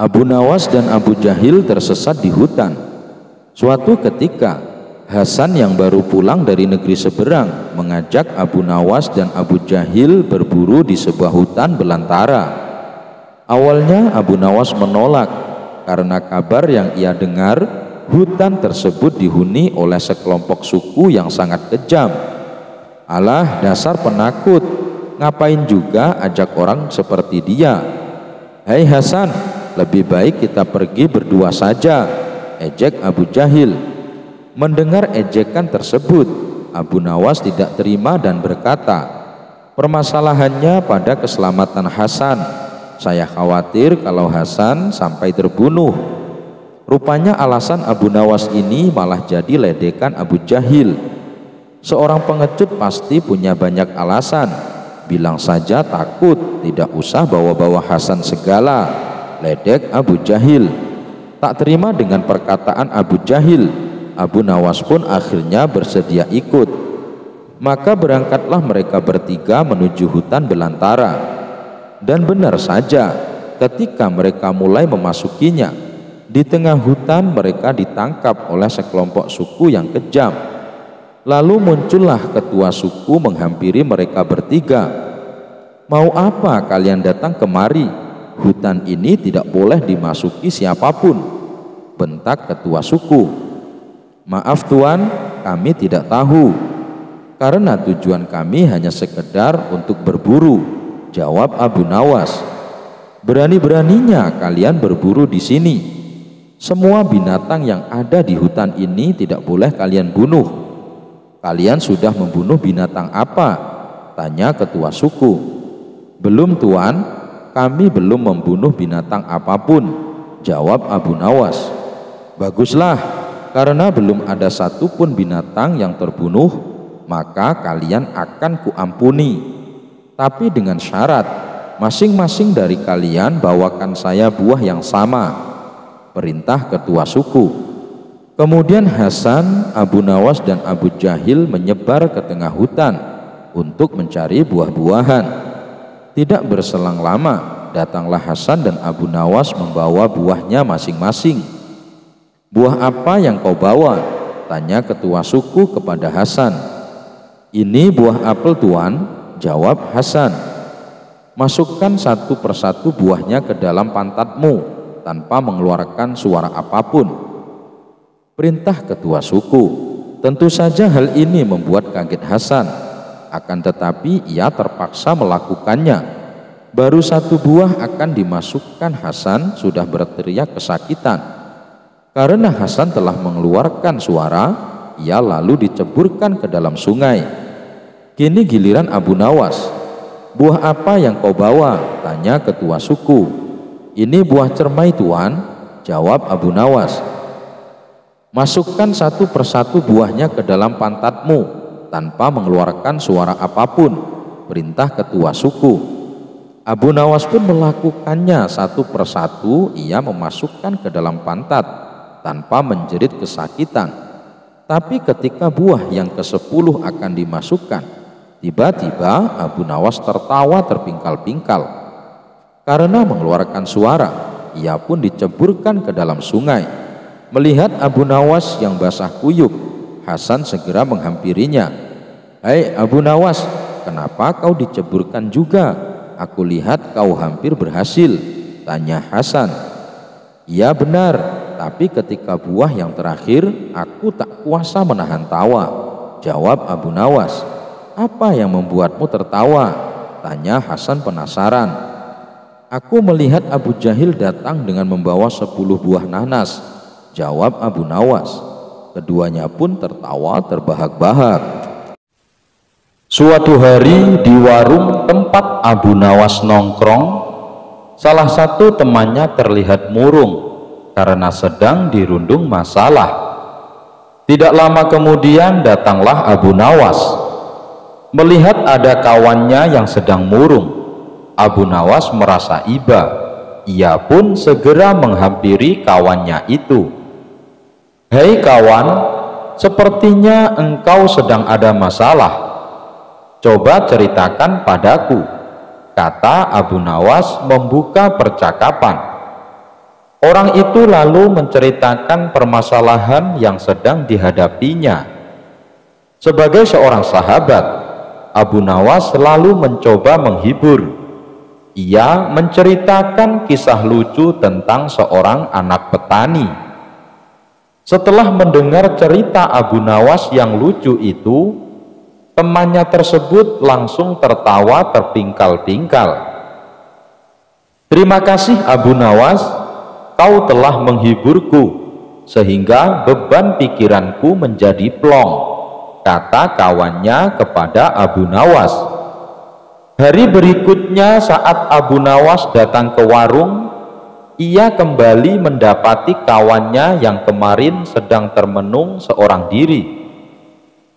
Abu Nawas dan Abu Jahil tersesat di hutan. Suatu ketika, Hasan yang baru pulang dari negeri seberang mengajak Abu Nawas dan Abu Jahil berburu di sebuah hutan belantara. Awalnya Abu Nawas menolak karena kabar yang ia dengar hutan tersebut dihuni oleh sekelompok suku yang sangat kejam. Alah, dasar penakut, ngapain juga ajak orang seperti dia? Hai Hasan, lebih baik kita pergi berdua saja, ejek Abu Jahil. Mendengar ejekan tersebut, Abu Nawas tidak terima dan berkata, permasalahannya pada keselamatan Hasan. Saya khawatir kalau Hasan sampai terbunuh. Rupanya alasan Abu Nawas ini malah jadi ledekan Abu Jahil. Seorang pengecut pasti punya banyak alasan. Bilang saja takut, tidak usah bawa-bawa Hasan segala, ledek Abu Jahil. Tak terima dengan perkataan Abu Jahil, Abu Nawas pun akhirnya bersedia ikut. Maka berangkatlah mereka bertiga menuju hutan belantara. Dan benar saja, ketika mereka mulai memasukinya, di tengah hutan mereka ditangkap oleh sekelompok suku yang kejam. Lalu muncullah ketua suku menghampiri mereka bertiga. Mau apa kalian datang kemari? Hutan ini tidak boleh dimasuki siapapun, bentak ketua suku. Maaf tuan, kami tidak tahu, karena tujuan kami hanya sekedar untuk berburu, jawab Abu Nawas. Berani-beraninya kalian berburu di sini. Semua binatang yang ada di hutan ini tidak boleh kalian bunuh. Kalian sudah membunuh binatang apa? Tanya ketua suku. Belum tuan, kami belum membunuh binatang apapun, jawab Abu Nawas. Baguslah, karena belum ada satupun binatang yang terbunuh, maka kalian akan kuampuni. Tapi dengan syarat, masing-masing dari kalian bawakan saya buah yang sama, perintah ketua suku. Kemudian Hasan, Abu Nawas dan Abu Jahil menyebar ke tengah hutan untuk mencari buah-buahan. Tidak berselang lama, datanglah Hasan dan Abu Nawas membawa buahnya masing-masing. Buah apa yang kau bawa? Tanya ketua suku kepada Hasan. Ini buah apel tuan, jawab Hasan. Masukkan satu persatu buahnya ke dalam pantatmu tanpa mengeluarkan suara apapun, perintah ketua suku. Tentu saja hal ini membuat kaget Hasan, akan tetapi ia terpaksa melakukannya. Baru satu buah akan dimasukkan, Hasan sudah berteriak kesakitan. Karena Hasan telah mengeluarkan suara, ia lalu diceburkan ke dalam sungai. Kini giliran Abu Nawas. Buah apa yang kau bawa? Tanya ketua suku. Ini buah cermai tuan, jawab Abu Nawas. Masukkan satu persatu buahnya ke dalam pantatmu tanpa mengeluarkan suara apapun, perintah ketua suku. Abu Nawas pun melakukannya satu persatu. Ia memasukkan ke dalam pantat tanpa menjerit kesakitan. Tapi ketika buah yang ke-10 akan dimasukkan, tiba-tiba Abu Nawas tertawa terpingkal-pingkal. Karena mengeluarkan suara, ia pun diceburkan ke dalam sungai. Melihat Abu Nawas yang basah kuyup, Hasan segera menghampirinya. Hai Abu Nawas, kenapa kau diceburkan juga? Aku lihat kau hampir berhasil, tanya Hasan. Iya benar, tapi ketika buah yang terakhir, aku tak kuasa menahan tawa, jawab Abu Nawas. Apa yang membuatmu tertawa? Tanya Hasan penasaran. Aku melihat Abu Jahil datang dengan membawa 10 buah nanas, jawab Abu Nawas. Keduanya pun tertawa terbahak-bahak. Suatu hari di warung tempat Abu Nawas nongkrong, salah satu temannya terlihat murung karena sedang dirundung masalah. Tidak lama kemudian datanglah Abu Nawas. Melihat ada kawannya yang sedang murung, Abu Nawas merasa iba. Ia pun segera menghampiri kawannya itu. Hei kawan, sepertinya engkau sedang ada masalah. Coba ceritakan padaku, kata Abu Nawas membuka percakapan. Orang itu lalu menceritakan permasalahan yang sedang dihadapinya. Sebagai seorang sahabat, Abu Nawas selalu mencoba menghibur. Ia menceritakan kisah lucu tentang seorang anak petani. Setelah mendengar cerita Abu Nawas yang lucu itu, temannya tersebut langsung tertawa terpingkal-pingkal. "Terima kasih Abu Nawas, kau telah menghiburku, sehingga beban pikiranku menjadi plong," kata kawannya kepada Abu Nawas. Hari berikutnya saat Abu Nawas datang ke warung, ia kembali mendapati kawannya yang kemarin sedang termenung seorang diri.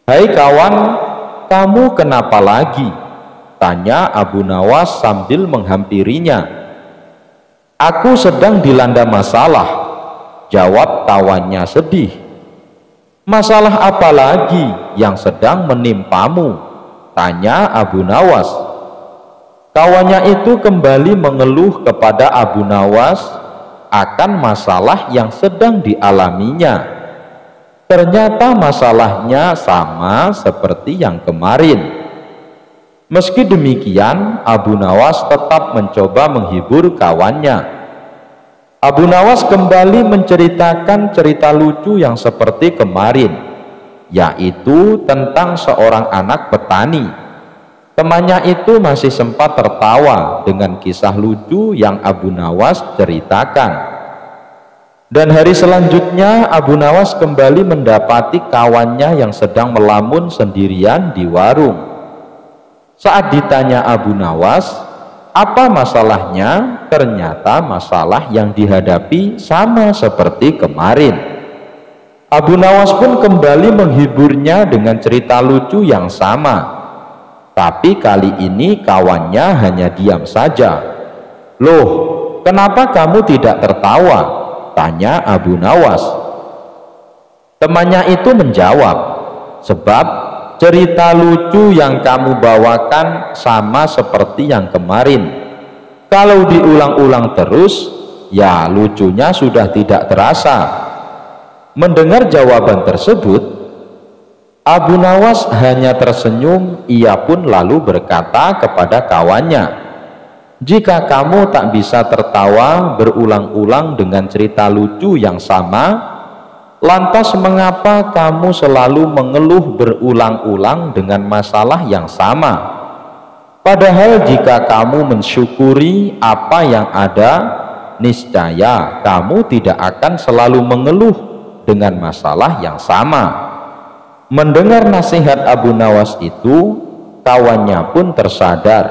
"Hai kawan, kamu kenapa lagi?" tanya Abu Nawas sambil menghampirinya. "Aku sedang dilanda masalah," jawab kawannya sedih. "Masalah apa lagi yang sedang menimpamu?" tanya Abu Nawas. Kawannya itu kembali mengeluh kepada Abu Nawas akan masalah yang sedang dialaminya. Ternyata masalahnya sama seperti yang kemarin. Meski demikian, Abu Nawas tetap mencoba menghibur kawannya. Abu Nawas kembali menceritakan cerita lucu yang seperti kemarin, yaitu tentang seorang anak petani. Temannya itu masih sempat tertawa dengan kisah lucu yang Abu Nawas ceritakan. Dan hari selanjutnya Abu Nawas kembali mendapati kawannya yang sedang melamun sendirian di warung. Saat ditanya Abu Nawas, apa masalahnya? Ternyata masalah yang dihadapi sama seperti kemarin. Abu Nawas pun kembali menghiburnya dengan cerita lucu yang sama. Tapi kali ini kawannya hanya diam saja. "Loh, kenapa kamu tidak tertawa?" tanya Abu Nawas. Temannya itu menjawab, "Sebab cerita lucu yang kamu bawakan sama seperti yang kemarin. Kalau diulang-ulang terus, ya lucunya sudah tidak terasa." Mendengar jawaban tersebut, Abu Nawas hanya tersenyum. Ia pun lalu berkata kepada kawannya, "Jika kamu tak bisa tertawa berulang-ulang dengan cerita lucu yang sama, lantas mengapa kamu selalu mengeluh berulang-ulang dengan masalah yang sama? Padahal jika kamu mensyukuri apa yang ada, niscaya kamu tidak akan selalu mengeluh dengan masalah yang sama." Mendengar nasihat Abu Nawas itu, kawannya pun tersadar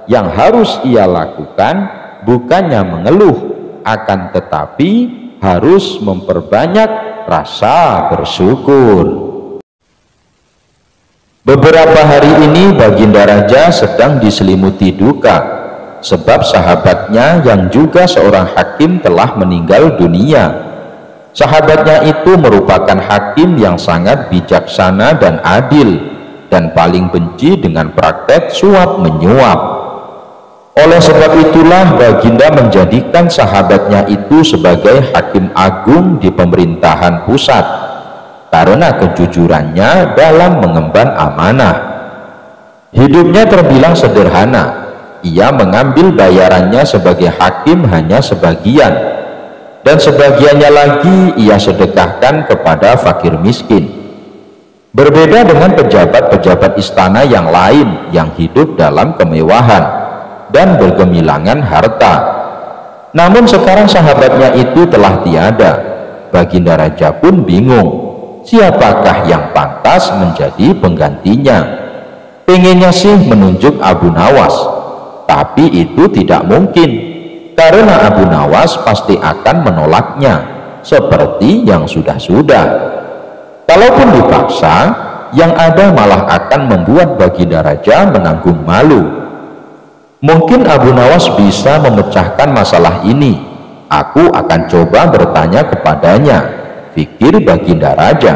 yang harus ia lakukan bukannya mengeluh, akan tetapi harus memperbanyak rasa bersyukur. Beberapa hari ini Baginda Raja sedang diselimuti duka, sebab sahabatnya yang juga seorang hakim telah meninggal dunia. Sahabatnya itu merupakan hakim yang sangat bijaksana dan adil, dan paling benci dengan praktek suap menyuap. Oleh sebab itulah Baginda menjadikan sahabatnya itu sebagai hakim agung di pemerintahan pusat, karena kejujurannya dalam mengemban amanah. Hidupnya terbilang sederhana. Ia mengambil bayarannya sebagai hakim hanya sebagian, dan sebagiannya lagi ia sedekahkan kepada fakir miskin. Berbeda dengan pejabat-pejabat istana yang lain yang hidup dalam kemewahan dan bergemilangan harta. Namun sekarang sahabatnya itu telah tiada. Baginda Raja pun bingung, siapakah yang pantas menjadi penggantinya. Pengennya sih menunjuk Abu Nawas, tapi itu tidak mungkin, karena Abu Nawas pasti akan menolaknya seperti yang sudah-sudah. Kalaupun dipaksa, yang ada malah akan membuat Baginda Raja menanggung malu. Mungkin Abu Nawas bisa memecahkan masalah ini. Aku akan coba bertanya kepadanya, pikir Baginda Raja.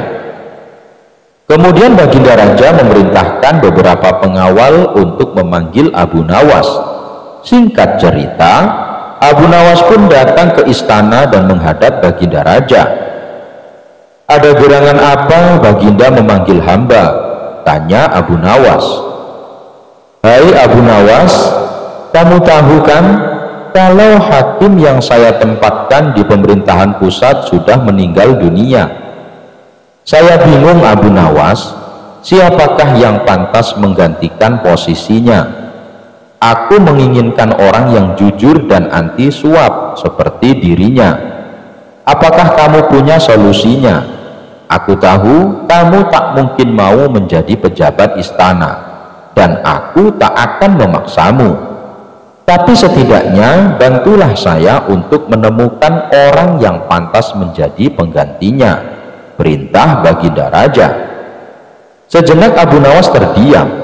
Kemudian Baginda Raja memerintahkan beberapa pengawal untuk memanggil Abu Nawas. Singkat cerita, Abu Nawas pun datang ke istana dan menghadap Baginda Raja. "Ada gerangan apa Baginda memanggil hamba?" tanya Abu Nawas. "Hai Abu Nawas, kamu tahu kan kalau hakim yang saya tempatkan di pemerintahan pusat sudah meninggal dunia. Saya bingung Abu Nawas, siapakah yang pantas menggantikan posisinya? Aku menginginkan orang yang jujur dan anti suap seperti dirinya. Apakah kamu punya solusinya? Aku tahu kamu tak mungkin mau menjadi pejabat istana, dan aku tak akan memaksamu. Tapi setidaknya bantulah saya untuk menemukan orang yang pantas menjadi penggantinya," perintah Baginda Raja. Sejenak Abu Nawas terdiam.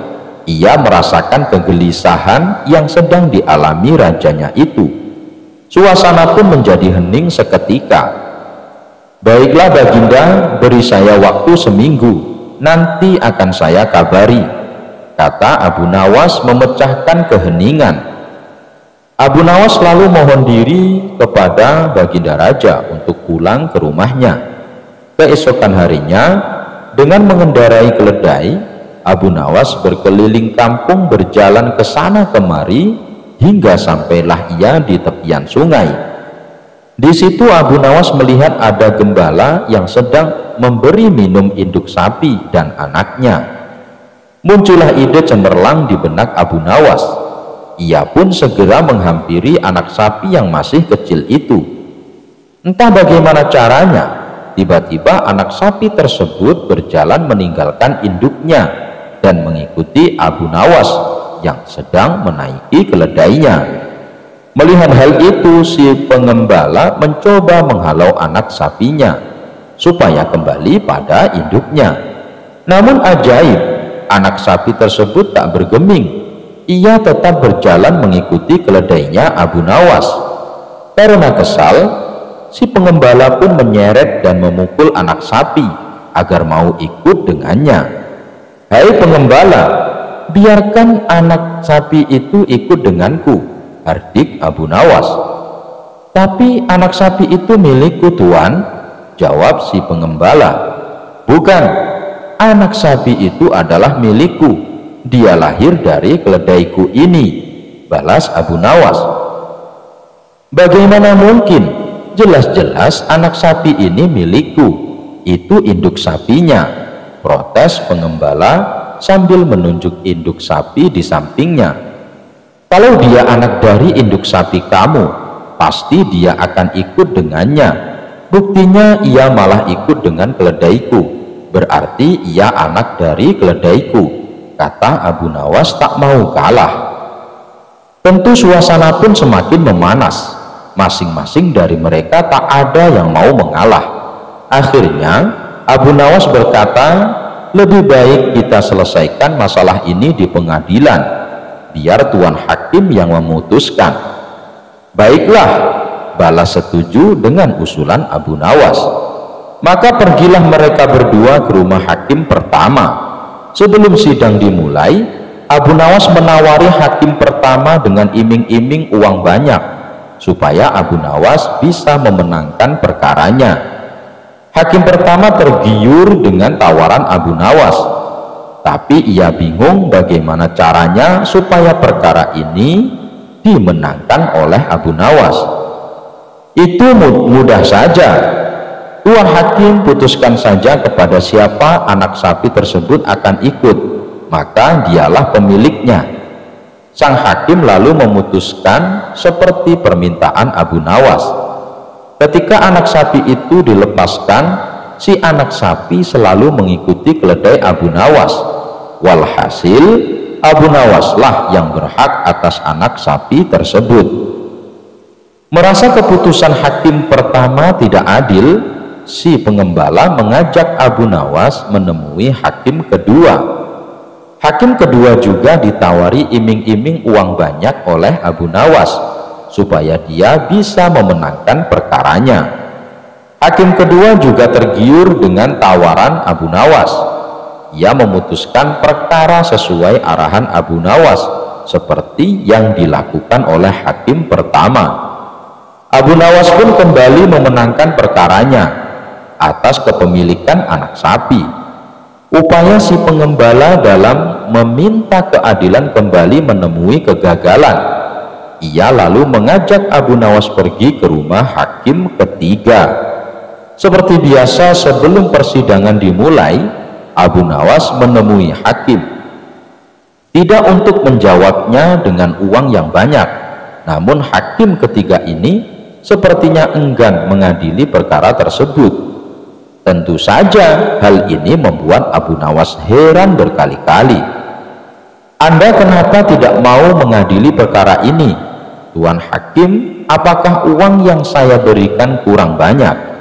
Ia merasakan kegelisahan yang sedang dialami rajanya itu. Suasana pun menjadi hening seketika. "Baiklah Baginda, beri saya waktu seminggu, nanti akan saya kabari," kata Abu Nawas memecahkan keheningan. Abu Nawas lalu mohon diri kepada Baginda Raja untuk pulang ke rumahnya. Keesokan harinya, dengan mengendarai keledai, Abu Nawas berkeliling kampung berjalan ke sana kemari hingga sampailah ia di tepian sungai. Di situ Abu Nawas melihat ada gembala yang sedang memberi minum induk sapi dan anaknya. Muncullah ide cemerlang di benak Abu Nawas. Ia pun segera menghampiri anak sapi yang masih kecil itu. Entah bagaimana caranya, tiba-tiba anak sapi tersebut berjalan meninggalkan induknya dan mengikuti Abu Nawas yang sedang menaiki keledainya. Melihat hal itu, si pengembala mencoba menghalau anak sapinya supaya kembali pada induknya. Namun ajaib, anak sapi tersebut tak bergeming. Ia tetap berjalan mengikuti keledainya Abu Nawas. Karena kesal, si pengembala pun menyeret dan memukul anak sapi agar mau ikut dengannya. "Hai pengembala, biarkan anak sapi itu ikut denganku," hardik Abu Nawas. "Tapi anak sapi itu milikku Tuan," jawab si pengembala. "Bukan, anak sapi itu adalah milikku. Dia lahir dari keledaiku ini," balas Abu Nawas. "Bagaimana mungkin? Jelas-jelas anak sapi ini milikku. Itu induk sapinya," protes pengembala sambil menunjuk induk sapi di sampingnya. "Kalau dia anak dari induk sapi kamu, pasti dia akan ikut dengannya. Buktinya ia malah ikut dengan keledaiku. Berarti ia anak dari keledaiku," kata Abu Nawas tak mau kalah. Tentu suasana pun semakin memanas. Masing-masing dari mereka tak ada yang mau mengalah. Akhirnya Abu Nawas berkata, "Lebih baik kita selesaikan masalah ini di pengadilan, biar Tuan Hakim yang memutuskan." "Baiklah," balas setuju dengan usulan Abu Nawas. Maka pergilah mereka berdua ke rumah hakim pertama. Sebelum sidang dimulai, Abu Nawas menawari hakim pertama dengan iming-iming uang banyak supaya Abu Nawas bisa memenangkan perkaranya. Hakim pertama tergiur dengan tawaran Abu Nawas, tapi ia bingung bagaimana caranya supaya perkara ini dimenangkan oleh Abu Nawas. "Itu mudah saja. Tuan Hakim putuskan saja kepada siapa anak sapi tersebut akan ikut, maka dialah pemiliknya." Sang hakim lalu memutuskan seperti permintaan Abu Nawas. Ketika anak sapi itu dilepaskan, si anak sapi selalu mengikuti keledai Abu Nawas. Walhasil, Abu Nawaslah yang berhak atas anak sapi tersebut. Merasa keputusan hakim pertama tidak adil, si pengembala mengajak Abu Nawas menemui hakim kedua. Hakim kedua juga ditawari iming-iming uang banyak oleh Abu Nawas supaya dia bisa memenangkan perkaranya. Hakim kedua juga tergiur dengan tawaran Abu Nawas. Ia memutuskan perkara sesuai arahan Abu Nawas seperti yang dilakukan oleh hakim pertama. Abu Nawas pun kembali memenangkan perkaranya atas kepemilikan anak sapi. Upaya si pengembala dalam meminta keadilan kembali menemui kegagalan. Ia lalu mengajak Abu Nawas pergi ke rumah hakim ketiga. Seperti biasa, sebelum persidangan dimulai, Abu Nawas menemui hakim, tidak untuk menjawabnya dengan uang yang banyak, namun hakim ketiga ini sepertinya enggan mengadili perkara tersebut. Tentu saja hal ini membuat Abu Nawas heran berkali-kali. Anda kenapa tidak mau mengadili perkara ini, Tuan Hakim? Apakah uang yang saya berikan kurang banyak?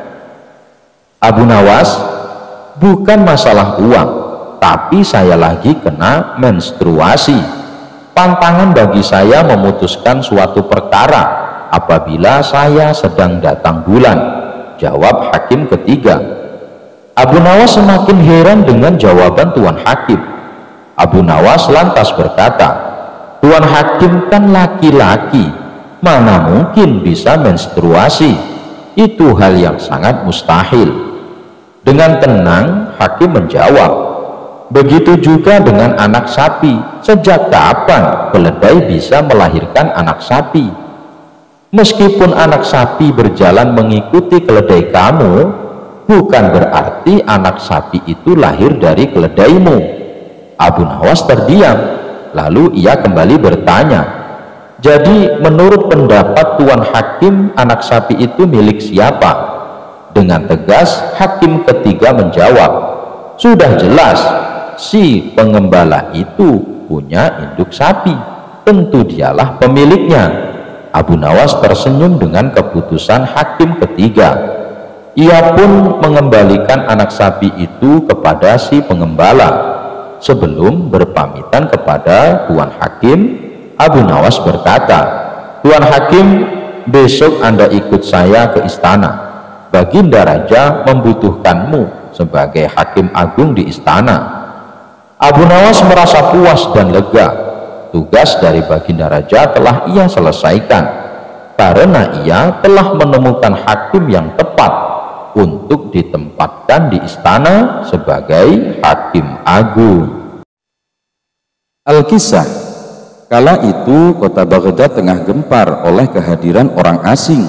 Abu Nawas, bukan masalah uang, tapi saya lagi kena menstruasi. Pantangan bagi saya memutuskan suatu perkara apabila saya sedang datang bulan, jawab hakim ketiga. Abu Nawas semakin heran dengan jawaban Tuan Hakim. Abu Nawas lantas berkata, Tuan Hakim kan laki-laki, mana mungkin bisa menstruasi? Itu hal yang sangat mustahil. Dengan tenang, hakim menjawab, begitu juga dengan anak sapi. Sejak kapan keledai bisa melahirkan anak sapi? Meskipun anak sapi berjalan mengikuti keledai kamu, bukan berarti anak sapi itu lahir dari keledaimu. Abu Nawas terdiam, lalu ia kembali bertanya, jadi menurut pendapat Tuan Hakim, anak sapi itu milik siapa? Dengan tegas hakim ketiga menjawab, sudah jelas, si pengembala itu punya induk sapi, tentu dialah pemiliknya. Abu Nawas tersenyum dengan keputusan hakim ketiga. Ia pun mengembalikan anak sapi itu kepada si pengembala. Sebelum berpamitan kepada Tuan Hakim, Abu Nawas berkata, Tuan Hakim, besok Anda ikut saya ke istana. Baginda Raja membutuhkanmu sebagai Hakim Agung di istana. Abu Nawas merasa puas dan lega. Tugas dari Baginda Raja telah ia selesaikan, karena ia telah menemukan hakim yang tepat untuk ditempatkan di istana sebagai Hakim Agung. Al-Kisah, kala itu kota Baghdad tengah gempar oleh kehadiran orang asing.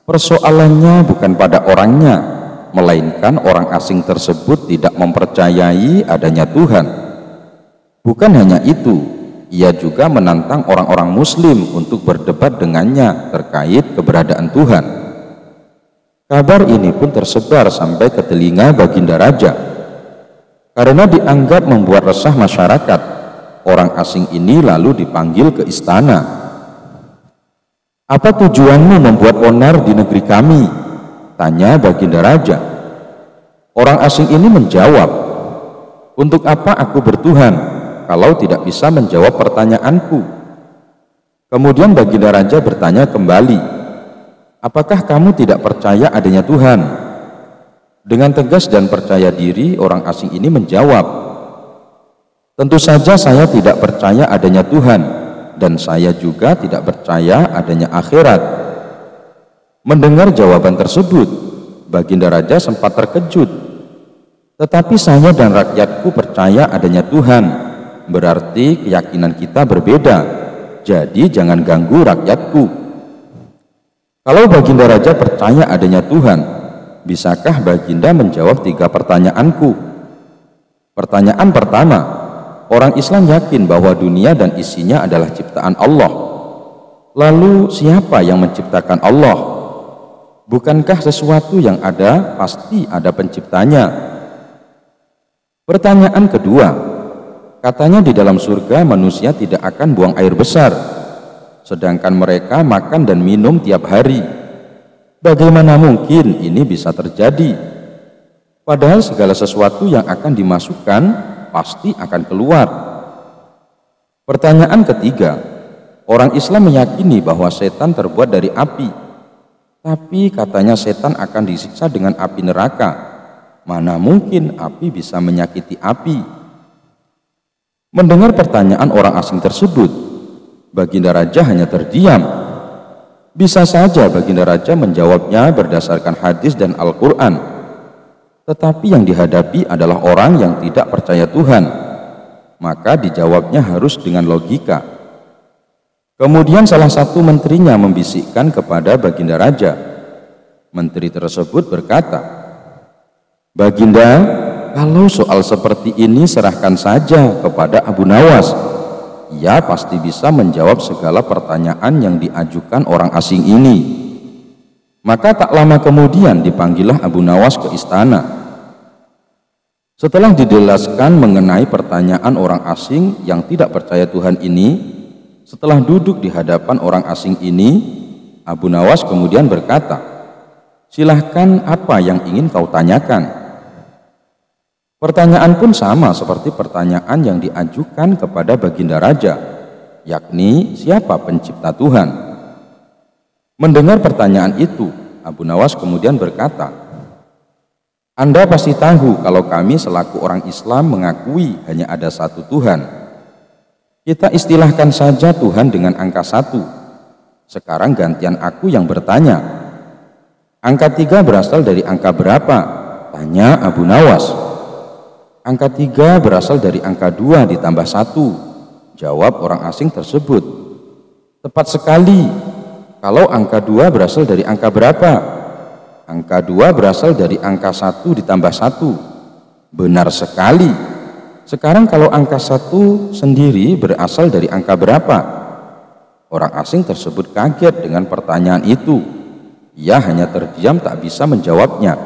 Persoalannya bukan pada orangnya, melainkan orang asing tersebut tidak mempercayai adanya Tuhan. Bukan hanya itu, ia juga menantang orang-orang muslim untuk berdebat dengannya terkait keberadaan Tuhan. Kabar ini pun tersebar sampai ke telinga Baginda Raja. Karena dianggap membuat resah masyarakat, orang asing ini lalu dipanggil ke istana. Apa tujuanmu membuat onar di negeri kami? Tanya Baginda Raja. Orang asing ini menjawab, untuk apa aku bertuhan kalau tidak bisa menjawab pertanyaanku? Kemudian Baginda Raja bertanya kembali, apakah kamu tidak percaya adanya Tuhan? Dengan tegas dan percaya diri, orang asing ini menjawab, tentu saja saya tidak percaya adanya Tuhan, dan saya juga tidak percaya adanya akhirat. Mendengar jawaban tersebut, Baginda Raja sempat terkejut. Tetapi saya dan rakyatku percaya adanya Tuhan, berarti keyakinan kita berbeda, jadi jangan ganggu rakyatku. Kalau Baginda Raja percaya adanya Tuhan, bisakah Baginda menjawab 3 pertanyaanku? Pertanyaan pertama, orang Islam yakin bahwa dunia dan isinya adalah ciptaan Allah. Lalu siapa yang menciptakan Allah? Bukankah sesuatu yang ada pasti ada penciptanya? Pertanyaan kedua, katanya di dalam surga manusia tidak akan buang air besar, sedangkan mereka makan dan minum tiap hari. Bagaimana mungkin ini bisa terjadi? Padahal segala sesuatu yang akan dimasukkan pasti akan keluar. Pertanyaan ketiga, orang Islam meyakini bahwa setan terbuat dari api, tapi katanya setan akan disiksa dengan api neraka. Mana mungkin api bisa menyakiti api? Mendengar pertanyaan orang asing tersebut, Baginda Raja hanya terdiam. Bisa saja Baginda Raja menjawabnya berdasarkan hadis dan Al-Quran, tetapi yang dihadapi adalah orang yang tidak percaya Tuhan, maka dijawabnya harus dengan logika. Kemudian salah satu menterinya membisikkan kepada Baginda Raja. Menteri tersebut berkata, "Baginda, kalau soal seperti ini serahkan saja kepada Abu Nawas. Ia pasti bisa menjawab segala pertanyaan yang diajukan orang asing ini." Maka tak lama kemudian dipanggillah Abu Nawas ke istana. Setelah dijelaskan mengenai pertanyaan orang asing yang tidak percaya Tuhan ini, setelah duduk di hadapan orang asing ini, Abu Nawas kemudian berkata, "Silahkan, apa yang ingin kau tanyakan?" Pertanyaan pun sama seperti pertanyaan yang diajukan kepada Baginda Raja, yakni siapa pencipta Tuhan. Mendengar pertanyaan itu, Abu Nawas kemudian berkata, "Anda pasti tahu kalau kami selaku orang Islam mengakui hanya ada satu Tuhan. Kita istilahkan saja Tuhan dengan angka 1. Sekarang gantian aku yang bertanya. Angka 3 berasal dari angka berapa?" tanya Abu Nawas. "Angka 3 berasal dari angka 2 ditambah 1, jawab orang asing tersebut. "Tepat sekali. Kalau angka 2 berasal dari angka berapa?" "Angka 2 berasal dari angka 1 ditambah 1. "Benar sekali. Sekarang kalau angka 1 sendiri berasal dari angka berapa?" Orang asing tersebut kaget dengan pertanyaan itu. Ia hanya terdiam, tak bisa menjawabnya.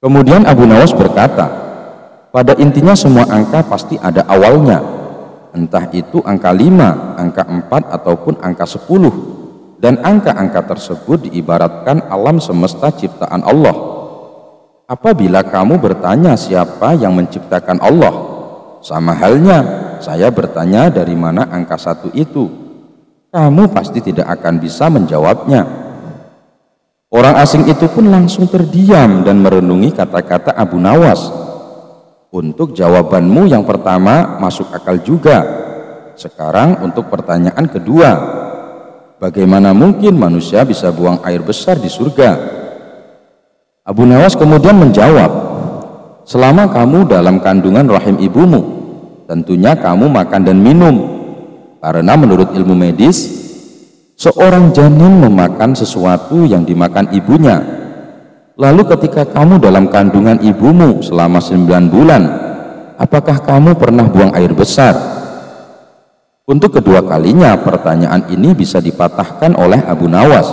Kemudian Abu Nawas berkata, "Pada intinya semua angka pasti ada awalnya, entah itu angka 5, angka 4, ataupun angka 10, dan angka-angka tersebut diibaratkan alam semesta ciptaan Allah. Apabila kamu bertanya siapa yang menciptakan Allah, sama halnya saya bertanya dari mana angka 1 itu, kamu pasti tidak akan bisa menjawabnya." Orang asing itu pun langsung terdiam dan merenungi kata-kata Abu Nawas. "Untuk jawabanmu yang pertama masuk akal juga. Sekarang untuk pertanyaan kedua, bagaimana mungkin manusia bisa buang air besar di surga?" Abu Nawas kemudian menjawab, "Selama kamu dalam kandungan rahim ibumu, tentunya kamu makan dan minum. Karena menurut ilmu medis, seorang janin memakan sesuatu yang dimakan ibunya. Lalu ketika kamu dalam kandungan ibumu selama 9 bulan, apakah kamu pernah buang air besar?" Untuk kedua kalinya pertanyaan ini bisa dipatahkan oleh Abu Nawas.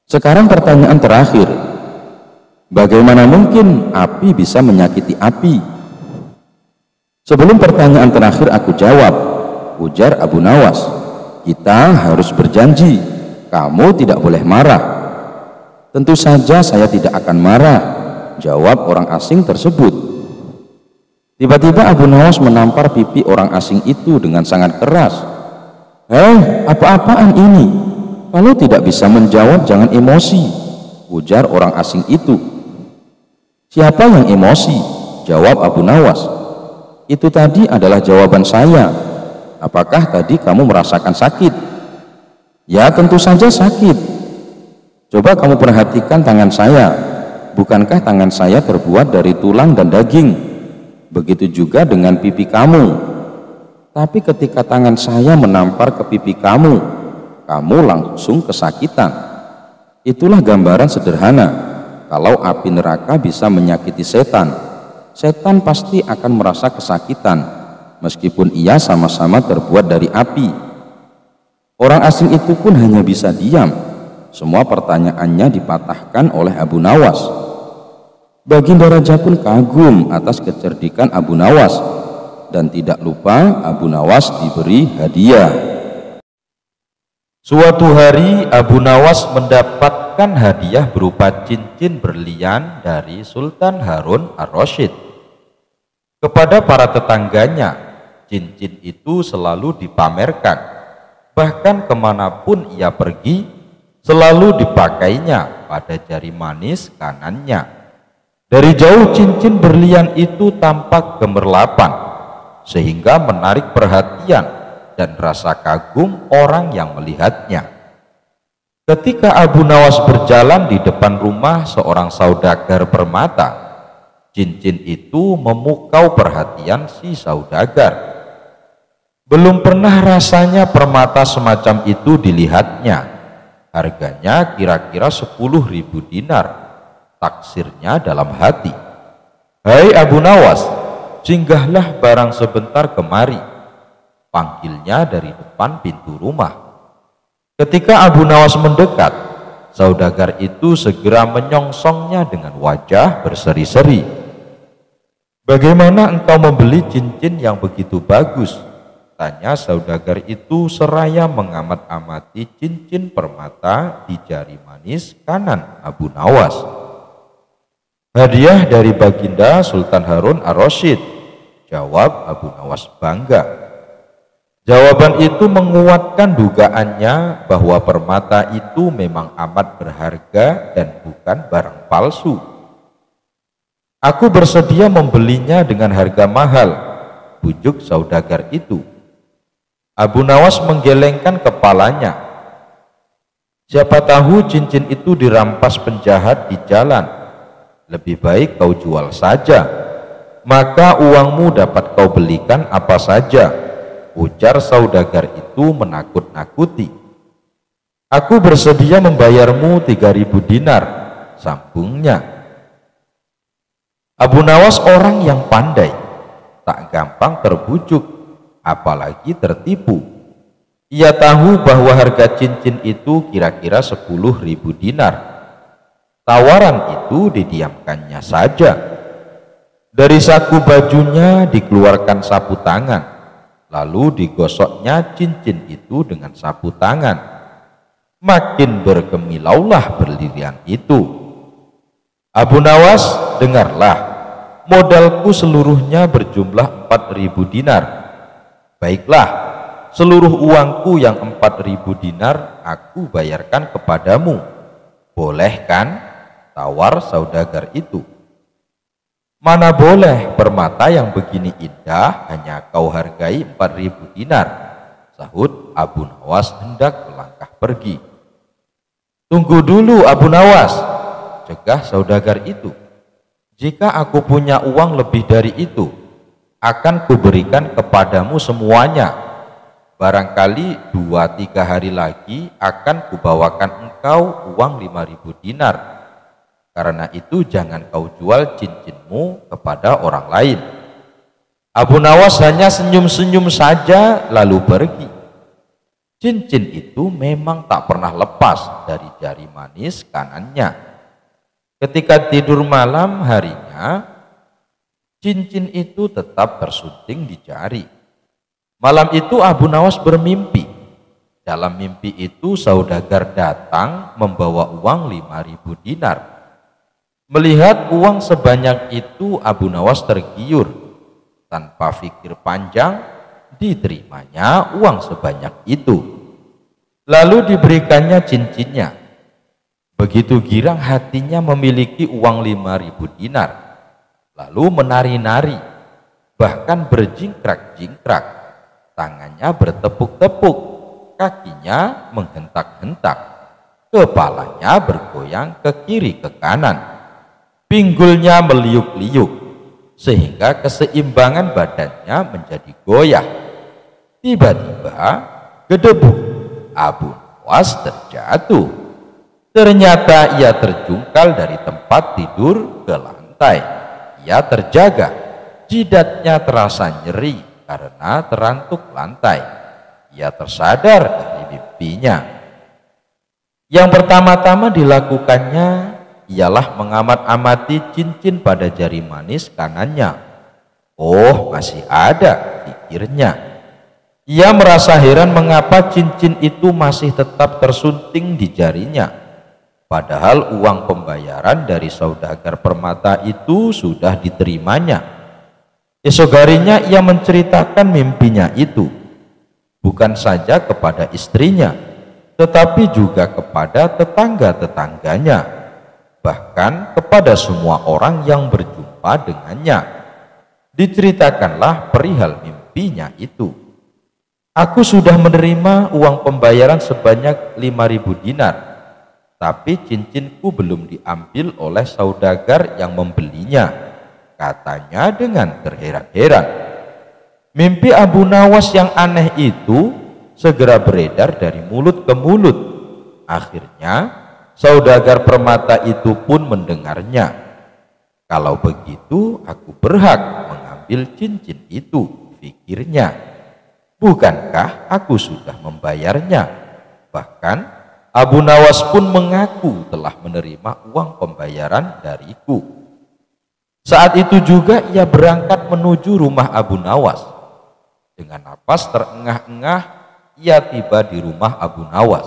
Sekarang pertanyaan terakhir, bagaimana mungkin api bisa menyakiti api? "Sebelum pertanyaan terakhir aku jawab," ujar Abu Nawas, "kita harus berjanji, kamu tidak boleh marah." "Tentu saja saya tidak akan marah," jawab orang asing tersebut. Tiba-tiba Abu Nawas menampar pipi orang asing itu dengan sangat keras. Apa-apaan ini? Kalau tidak bisa menjawab jangan emosi," ujar orang asing itu. "Siapa yang emosi?" jawab Abu Nawas. "Itu tadi adalah jawaban saya. Apakah tadi kamu merasakan sakit?" "Ya, tentu saja sakit. Coba kamu perhatikan tangan saya. Bukankah tangan saya terbuat dari tulang dan daging? Begitu juga dengan pipi kamu. Tapi ketika tangan saya menampar ke pipi kamu, kamu langsung kesakitan. Itulah gambaran sederhana. Kalau api neraka bisa menyakiti setan, setan pasti akan merasa kesakitan, meskipun ia sama-sama terbuat dari api." Orang asing itu pun hanya bisa diam. Semua pertanyaannya dipatahkan oleh Abu Nawas. Baginda Raja pun kagum atas kecerdikan Abu Nawas, dan tidak lupa Abu Nawas diberi hadiah. Suatu hari Abu Nawas mendapatkan hadiah berupa cincin berlian dari Sultan Harun ar-Rasyid. Kepada para tetangganya, cincin itu selalu dipamerkan. Bahkan kemanapun ia pergi, selalu dipakainya pada jari manis kanannya. Dari jauh cincin berlian itu tampak gemerlapan, sehingga menarik perhatian dan rasa kagum orang yang melihatnya. Ketika Abu Nawas berjalan di depan rumah seorang saudagar permata, cincin itu memukau perhatian si saudagar. Belum pernah rasanya permata semacam itu dilihatnya. Harganya kira-kira 10.000 dinar. Taksirnya dalam hati, "Hai Abu Nawas, singgahlah barang sebentar kemari," panggilnya dari depan pintu rumah. Ketika Abu Nawas mendekat, saudagar itu segera menyongsongnya dengan wajah berseri-seri. "Bagaimana engkau membeli cincin yang begitu bagus?" tanya saudagar itu seraya mengamat-amati cincin permata di jari manis kanan Abu Nawas. "Hadiah dari Baginda Sultan Harun ar-Rasyid," jawab Abu Nawas bangga. Jawaban itu menguatkan dugaannya bahwa permata itu memang amat berharga dan bukan barang palsu. "Aku bersedia membelinya dengan harga mahal," bujuk saudagar itu. Abu Nawas menggelengkan kepalanya. "Siapa tahu cincin itu dirampas penjahat di jalan. Lebih baik kau jual saja, maka uangmu dapat kau belikan apa saja," ujar saudagar itu menakut-nakuti. "Aku bersedia membayarmu 3.000 dinar, sambungnya. Abu Nawas orang yang pandai, tak gampang terbujuk, apalagi tertipu. Ia tahu bahwa harga cincin itu kira-kira 10.000 dinar. Tawaran itu didiamkannya saja. Dari saku bajunya dikeluarkan sapu tangan, lalu digosoknya cincin itu dengan sapu tangan. Makin bergemilaulah berlian itu. "Abu Nawas, dengarlah, modalku seluruhnya berjumlah 4.000 dinar. Baiklah, seluruh uangku yang 4.000 dinar aku bayarkan kepadamu. Boleh kan?" tawar saudagar itu. "Mana boleh, permata yang begini indah hanya kau hargai 4.000 dinar, sahut Abu Nawas hendak melangkah pergi. "Tunggu dulu Abu Nawas," cegah saudagar itu. "Jika aku punya uang lebih dari itu, akan kuberikan kepadamu semuanya. Barangkali 2-3 hari lagi akan kubawakan engkau uang 5.000 dinar. Karena itu jangan kau jual cincinmu kepada orang lain." Abu Nawas hanya senyum-senyum saja lalu pergi. Cincin itu memang tak pernah lepas dari jari manis kanannya. Ketika tidur malam harinya, cincin itu tetap tersunting di jari. Malam itu Abu Nawas bermimpi. Dalam mimpi itu saudagar datang membawa uang 5.000 dinar. Melihat uang sebanyak itu, Abu Nawas tergiur. Tanpa pikir panjang, diterimanya uang sebanyak itu. Lalu diberikannya cincinnya. Begitu girang hatinya memiliki uang 5.000 dinar. Lalu menari-nari, bahkan berjingkrak-jingkrak. Tangannya bertepuk-tepuk, kakinya menghentak-hentak, kepalanya bergoyang ke kiri ke kanan. Pinggulnya meliuk-liuk sehingga keseimbangan badannya menjadi goyah. Tiba-tiba gedebuk, Abu Nawas terjatuh. Ternyata ia terjungkal dari tempat tidur ke lantai. Ia terjaga, jidatnya terasa nyeri karena terantuk lantai. Ia tersadar dari mimpinya. Yang pertama-tama dilakukannya ialah mengamat-amati cincin pada jari manis kanannya. Oh, masih ada, pikirnya. Ia merasa heran mengapa cincin itu masih tetap tersunting di jarinya. Padahal uang pembayaran dari saudagar permata itu sudah diterimanya. Esok harinya ia menceritakan mimpinya itu, bukan saja kepada istrinya, tetapi juga kepada tetangga-tetangganya, bahkan kepada semua orang yang berjumpa dengannya. Diceritakanlah perihal mimpinya itu. Aku sudah menerima uang pembayaran sebanyak 5.000 dinar, tapi cincinku belum diambil oleh saudagar yang membelinya, katanya dengan terheran-heran. Mimpi Abu Nawas yang aneh itu segera beredar dari mulut ke mulut. Akhirnya saudagar permata itu pun mendengarnya. Kalau begitu aku berhak mengambil cincin itu, pikirnya. Bukankah aku sudah membayarnya? Bahkan Abu Nawas pun mengaku telah menerima uang pembayaran dariku. Saat itu juga ia berangkat menuju rumah Abu Nawas. Dengan napas terengah-engah ia tiba di rumah Abu Nawas.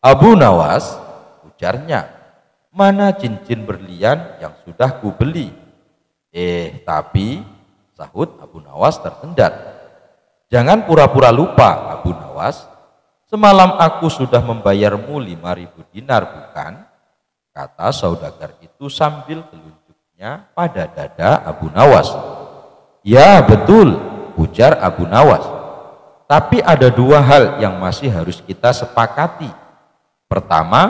Abu Nawas, ujarnya, mana cincin berlian yang sudah kubeli? Tapi, sahut Abu Nawas tersendat. Jangan pura-pura lupa, Abu Nawas. Semalam aku sudah membayarmu 5.000 dinar, bukan? Kata saudagar itu sambil telunjuknya pada dada Abu Nawas. Ya, betul, ujar Abu Nawas. Tapi ada dua hal yang masih harus kita sepakati. Pertama,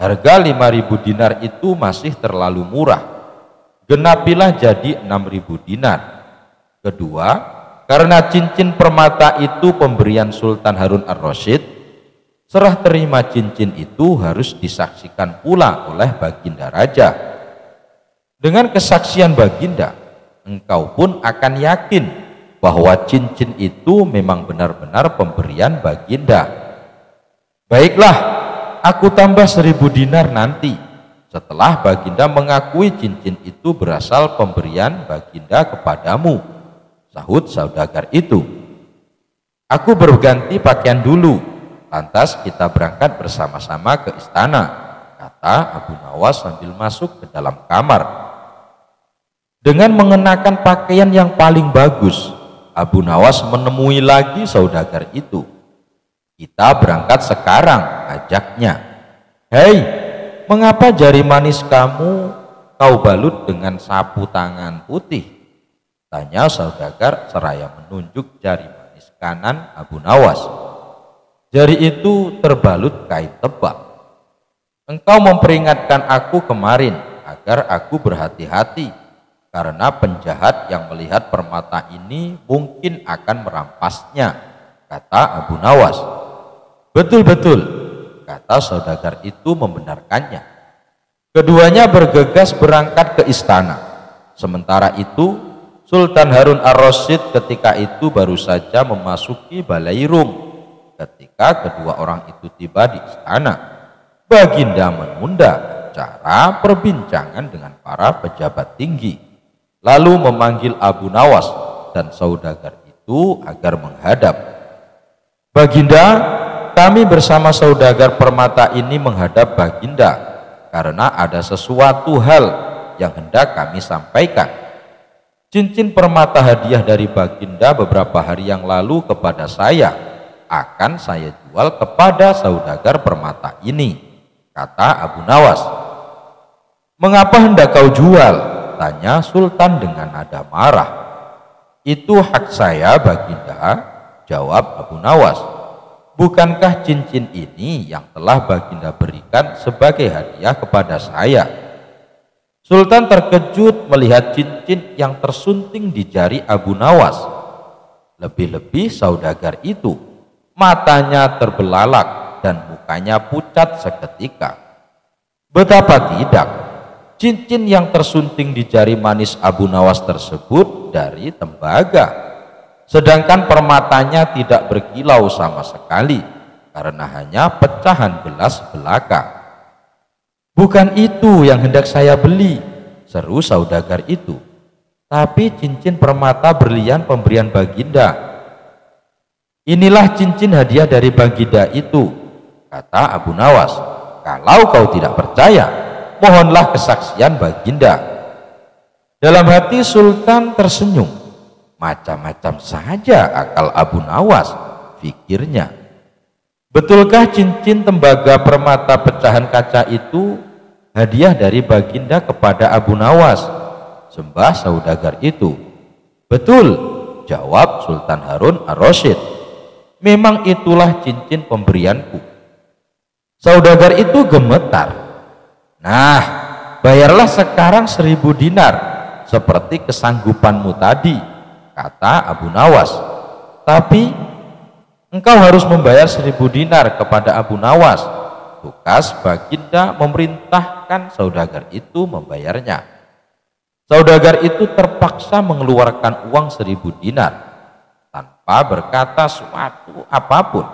harga 5.000 dinar itu masih terlalu murah. Genapilah jadi 6.000 dinar. Kedua, karena cincin permata itu pemberian Sultan Harun ar-Rasyid, serah terima cincin itu harus disaksikan pula oleh Baginda Raja. Dengan kesaksian Baginda, engkau pun akan yakin bahwa cincin itu memang benar-benar pemberian Baginda. Baiklah, aku tambah 1.000 dinar nanti, setelah Baginda mengakui cincin itu berasal pemberian Baginda kepadamu, sahut saudagar itu. Aku berganti pakaian dulu, lantas kita berangkat bersama-sama ke istana, kata Abu Nawas sambil masuk ke dalam kamar. Dengan mengenakan pakaian yang paling bagus, Abu Nawas menemui lagi saudagar itu. Kita berangkat sekarang, ajaknya. Hei, mengapa jari manis kamu kau balut dengan sapu tangan putih? Tanya saudagar seraya menunjuk jari manis kanan Abu Nawas. Jari itu terbalut kain tebal. Engkau memperingatkan aku kemarin agar aku berhati-hati, karena penjahat yang melihat permata ini mungkin akan merampasnya, kata Abu Nawas. Betul-betul, kata saudagar itu membenarkannya. Keduanya bergegas berangkat ke istana. Sementara itu Sultan Harun ar-Rasyid ketika itu baru saja memasuki Balai Rum. Ketika kedua orang itu tiba di istana, Baginda menunda acara perbincangan dengan para pejabat tinggi, lalu memanggil Abu Nawas dan saudagar itu agar menghadap. Baginda, kami bersama saudagar permata ini menghadap Baginda karena ada sesuatu hal yang hendak kami sampaikan. Cincin permata hadiah dari Baginda beberapa hari yang lalu kepada saya akan saya jual kepada saudagar permata ini, kata Abu Nawas. Mengapa hendak kau jual? Tanya Sultan dengan nada marah. Itu hak saya, Baginda, jawab Abu Nawas. Bukankah cincin ini yang telah Baginda berikan sebagai hadiah kepada saya? Sultan terkejut melihat cincin yang tersunting di jari Abu Nawas. Lebih-lebih saudagar itu, matanya terbelalak dan mukanya pucat seketika. Betapa tidak, cincin yang tersunting di jari manis Abu Nawas tersebut dari tembaga, sedangkan permatanya tidak berkilau sama sekali karena hanya pecahan gelas belaka. Bukan itu yang hendak saya beli, seru saudagar itu, tapi cincin permata berlian pemberian Baginda. Inilah cincin hadiah dari Baginda itu, kata Abu Nawas. Kalau kau tidak percaya, mohonlah kesaksian Baginda. Dalam hati Sultan tersenyum. Macam-macam saja akal Abu Nawas, pikirnya. Betulkah cincin tembaga permata pecahan kaca itu hadiah dari Baginda kepada Abu Nawas? Sembah saudagar itu. Betul, jawab Sultan Harun ar-Rasyid. memang itulah cincin pemberianku. Saudagar itu gemetar. Nah, bayarlah sekarang 1000 dinar seperti kesanggupanmu tadi, kata Abu Nawas. Tapi engkau harus membayar 1000 dinar kepada Abu Nawas. Tukas baginda memerintahkan saudagar itu membayarnya. Saudagar itu terpaksa mengeluarkan uang 1000 dinar tanpa berkata suatu apapun.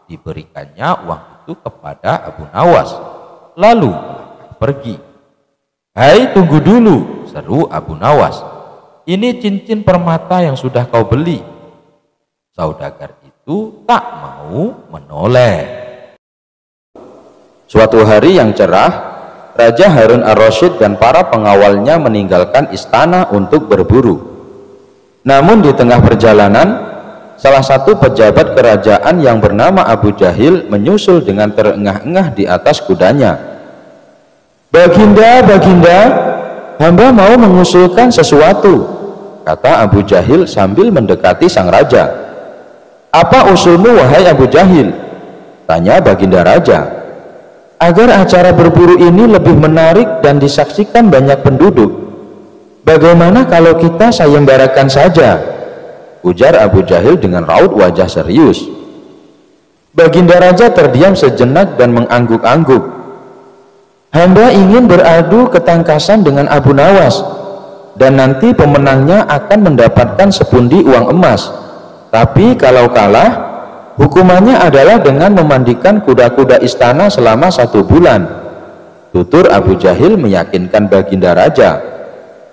Diberikannya uang itu kepada Abu Nawas, lalu pergi. "Hai, tunggu dulu," seru Abu Nawas. "Ini cincin permata yang sudah kau beli." Saudagar itu tak mau menoleh. Suatu hari yang cerah, Raja Harun ar-Rasyid dan para pengawalnya meninggalkan istana untuk berburu. Namun di tengah perjalanan, salah satu pejabat kerajaan yang bernama Abu Jahil menyusul dengan terengah-engah di atas kudanya. "Baginda, baginda, hamba mau mengusulkan sesuatu," kata Abu Jahil sambil mendekati sang raja. "Apa usulmu, wahai Abu Jahil?" tanya baginda raja. "Agar acara berburu ini lebih menarik dan disaksikan banyak penduduk, bagaimana kalau kita sayembarakan saja?" ujar Abu Jahil dengan raut wajah serius. Baginda raja terdiam sejenak dan mengangguk-angguk. "Hamba ingin beradu ketangkasan dengan Abu Nawas, dan nanti pemenangnya akan mendapatkan sepundi uang emas. Tapi kalau kalah, hukumannya adalah dengan memandikan kuda-kuda istana selama 1 bulan. Tutur Abu Jahil meyakinkan baginda raja.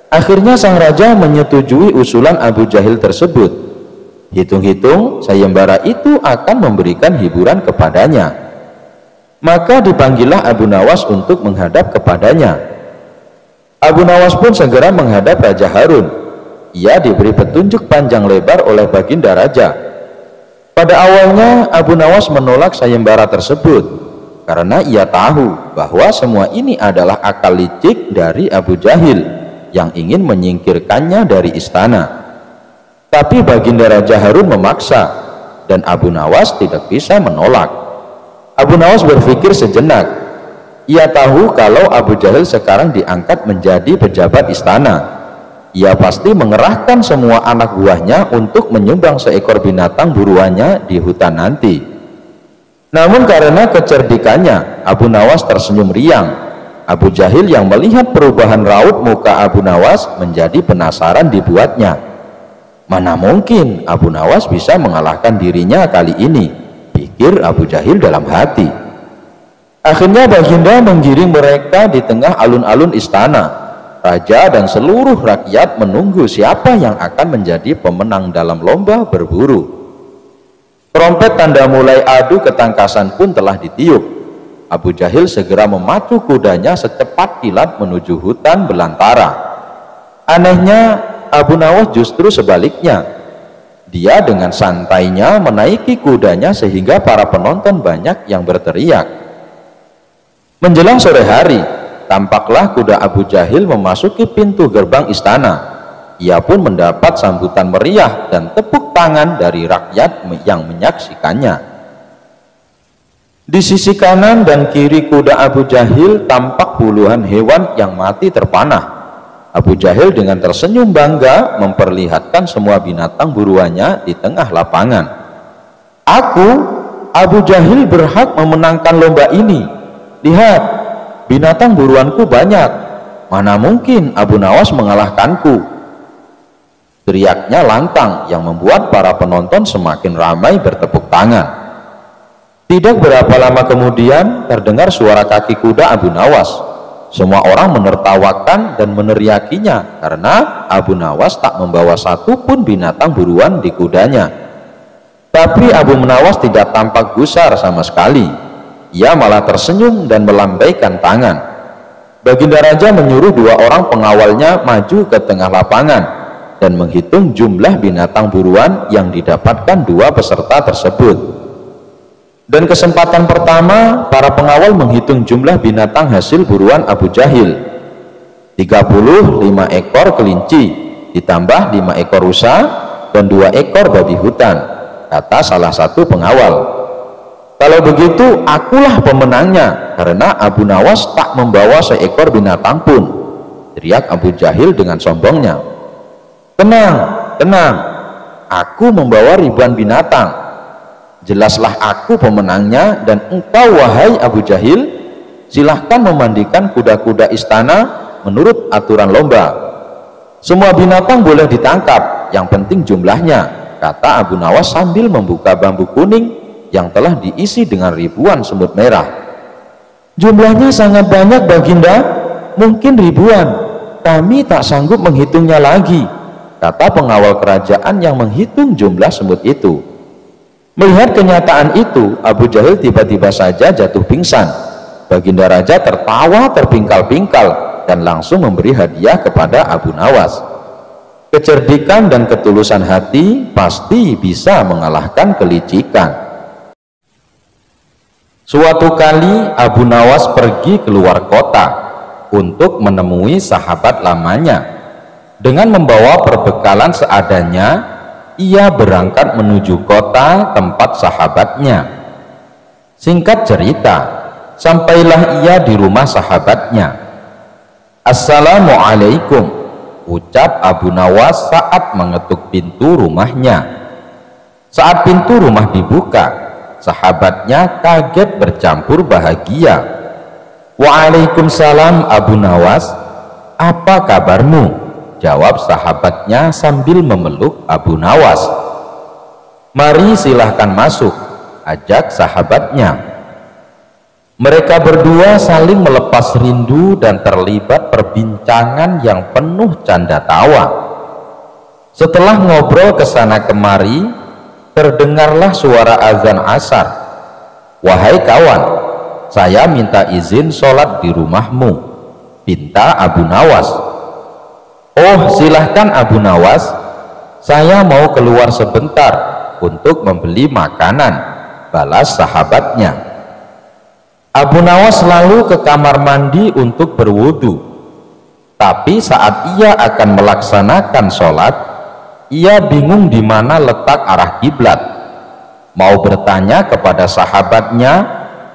Akhirnya sang raja menyetujui usulan Abu Jahil tersebut. Hitung-hitung sayembara itu akan memberikan hiburan kepadanya. Maka dipanggillah Abu Nawas untuk menghadap kepadanya. Abu Nawas pun segera menghadap Raja Harun. Ia diberi petunjuk panjang lebar oleh baginda raja. Pada awalnya Abu Nawas menolak sayembara tersebut karena ia tahu bahwa semua ini adalah akal licik dari Abu Jahil yang ingin menyingkirkannya dari istana. Tapi baginda Raja Harun memaksa dan Abu Nawas tidak bisa menolak. Abu Nawas berpikir sejenak. Ia tahu kalau Abu Jahil sekarang diangkat menjadi pejabat istana. Ia pasti mengerahkan semua anak buahnya untuk menyumbang seekor binatang buruannya di hutan nanti. Namun karena kecerdikannya, Abu Nawas tersenyum riang. Abu Jahil yang melihat perubahan raut muka Abu Nawas menjadi penasaran dibuatnya. Mana mungkin Abu Nawas bisa mengalahkan dirinya kali ini, pikir Abu Jahil dalam hati. Akhirnya baginda menggiring mereka di tengah alun-alun istana. Raja dan seluruh rakyat menunggu siapa yang akan menjadi pemenang dalam lomba berburu. Trompet tanda mulai adu ketangkasan pun telah ditiup. Abu Jahil segera memacu kudanya secepat kilat menuju hutan belantara. Anehnya, Abu Nawas justru sebaliknya. Dia dengan santainya menaiki kudanya sehingga para penonton banyak yang berteriak. Menjelang sore hari, tampaklah kuda Abu Jahil memasuki pintu gerbang istana. Ia pun mendapat sambutan meriah dan tepuk tangan dari rakyat yang menyaksikannya. Di sisi kanan dan kiri kuda Abu Jahil tampak puluhan hewan yang mati terpanah. Abu Jahil dengan tersenyum bangga memperlihatkan semua binatang buruannya di tengah lapangan. "Aku, Abu Jahil, berhak memenangkan lomba ini. Lihat, binatang buruanku banyak. Mana mungkin Abu Nawas mengalahkanku?" teriaknya lantang yang membuat para penonton semakin ramai bertepuk tangan. Tidak berapa lama kemudian terdengar suara kaki kuda Abu Nawas. Semua orang menertawakan dan meneriakinya karena Abu Nawas tak membawa satu pun binatang buruan di kudanya. Tapi Abu Nawas tidak tampak gusar sama sekali. Ia malah tersenyum dan melambaikan tangan. Baginda Raja menyuruh 2 orang pengawalnya maju ke tengah lapangan dan menghitung jumlah binatang buruan yang didapatkan 2 peserta tersebut. Dan kesempatan pertama, para pengawal menghitung jumlah binatang hasil buruan Abu Jahil. 35 ekor kelinci, ditambah 5 ekor rusa dan 2 ekor babi hutan. kata salah satu pengawal. Kalau begitu akulah pemenangnya, karena Abu Nawas tak membawa seekor binatang pun, teriak Abu Jahil dengan sombongnya. Tenang, tenang, aku membawa ribuan binatang. Jelaslah aku pemenangnya, dan engkau wahai Abu Jahil, silahkan memandikan kuda-kuda istana menurut aturan lomba. Semua binatang boleh ditangkap, yang penting jumlahnya, kata Abu Nawas sambil membuka bambu kuning yang telah diisi dengan ribuan semut merah. Jumlahnya sangat banyak Baginda, mungkin ribuan, kami tak sanggup menghitungnya lagi, kata pengawal kerajaan yang menghitung jumlah semut itu. Melihat kenyataan itu, Abu Jahil tiba-tiba saja jatuh pingsan. Baginda Raja tertawa terpingkal-pingkal dan langsung memberi hadiah kepada Abu Nawas. Kecerdikan dan ketulusan hati pasti bisa mengalahkan kelicikan. Suatu kali Abu Nawas pergi keluar kota untuk menemui sahabat lamanya. Dengan membawa perbekalan seadanya, ia berangkat menuju kota tempat sahabatnya. Singkat cerita, sampailah ia di rumah sahabatnya. Assalamualaikum, ucap Abu Nawas saat mengetuk pintu rumahnya. Saat pintu rumah dibuka, sahabatnya kaget bercampur bahagia. Waalaikumsalam Abu Nawas, apa kabarmu? Jawab sahabatnya sambil memeluk Abu Nawas. Mari silahkan masuk, ajak sahabatnya. Mereka berdua saling melepas rindu dan terlibat perbincangan yang penuh canda tawa. Setelah ngobrol kesana kemari, terdengarlah suara azan asar. Wahai kawan, saya minta izin sholat di rumahmu, pinta Abu Nawas. Oh silahkan Abu Nawas, saya mau keluar sebentar untuk membeli makanan, balas sahabatnya. Abu Nawas lalu ke kamar mandi untuk berwudu. Tapi saat ia akan melaksanakan sholat, ia bingung di mana letak arah kiblat. Mau bertanya kepada sahabatnya,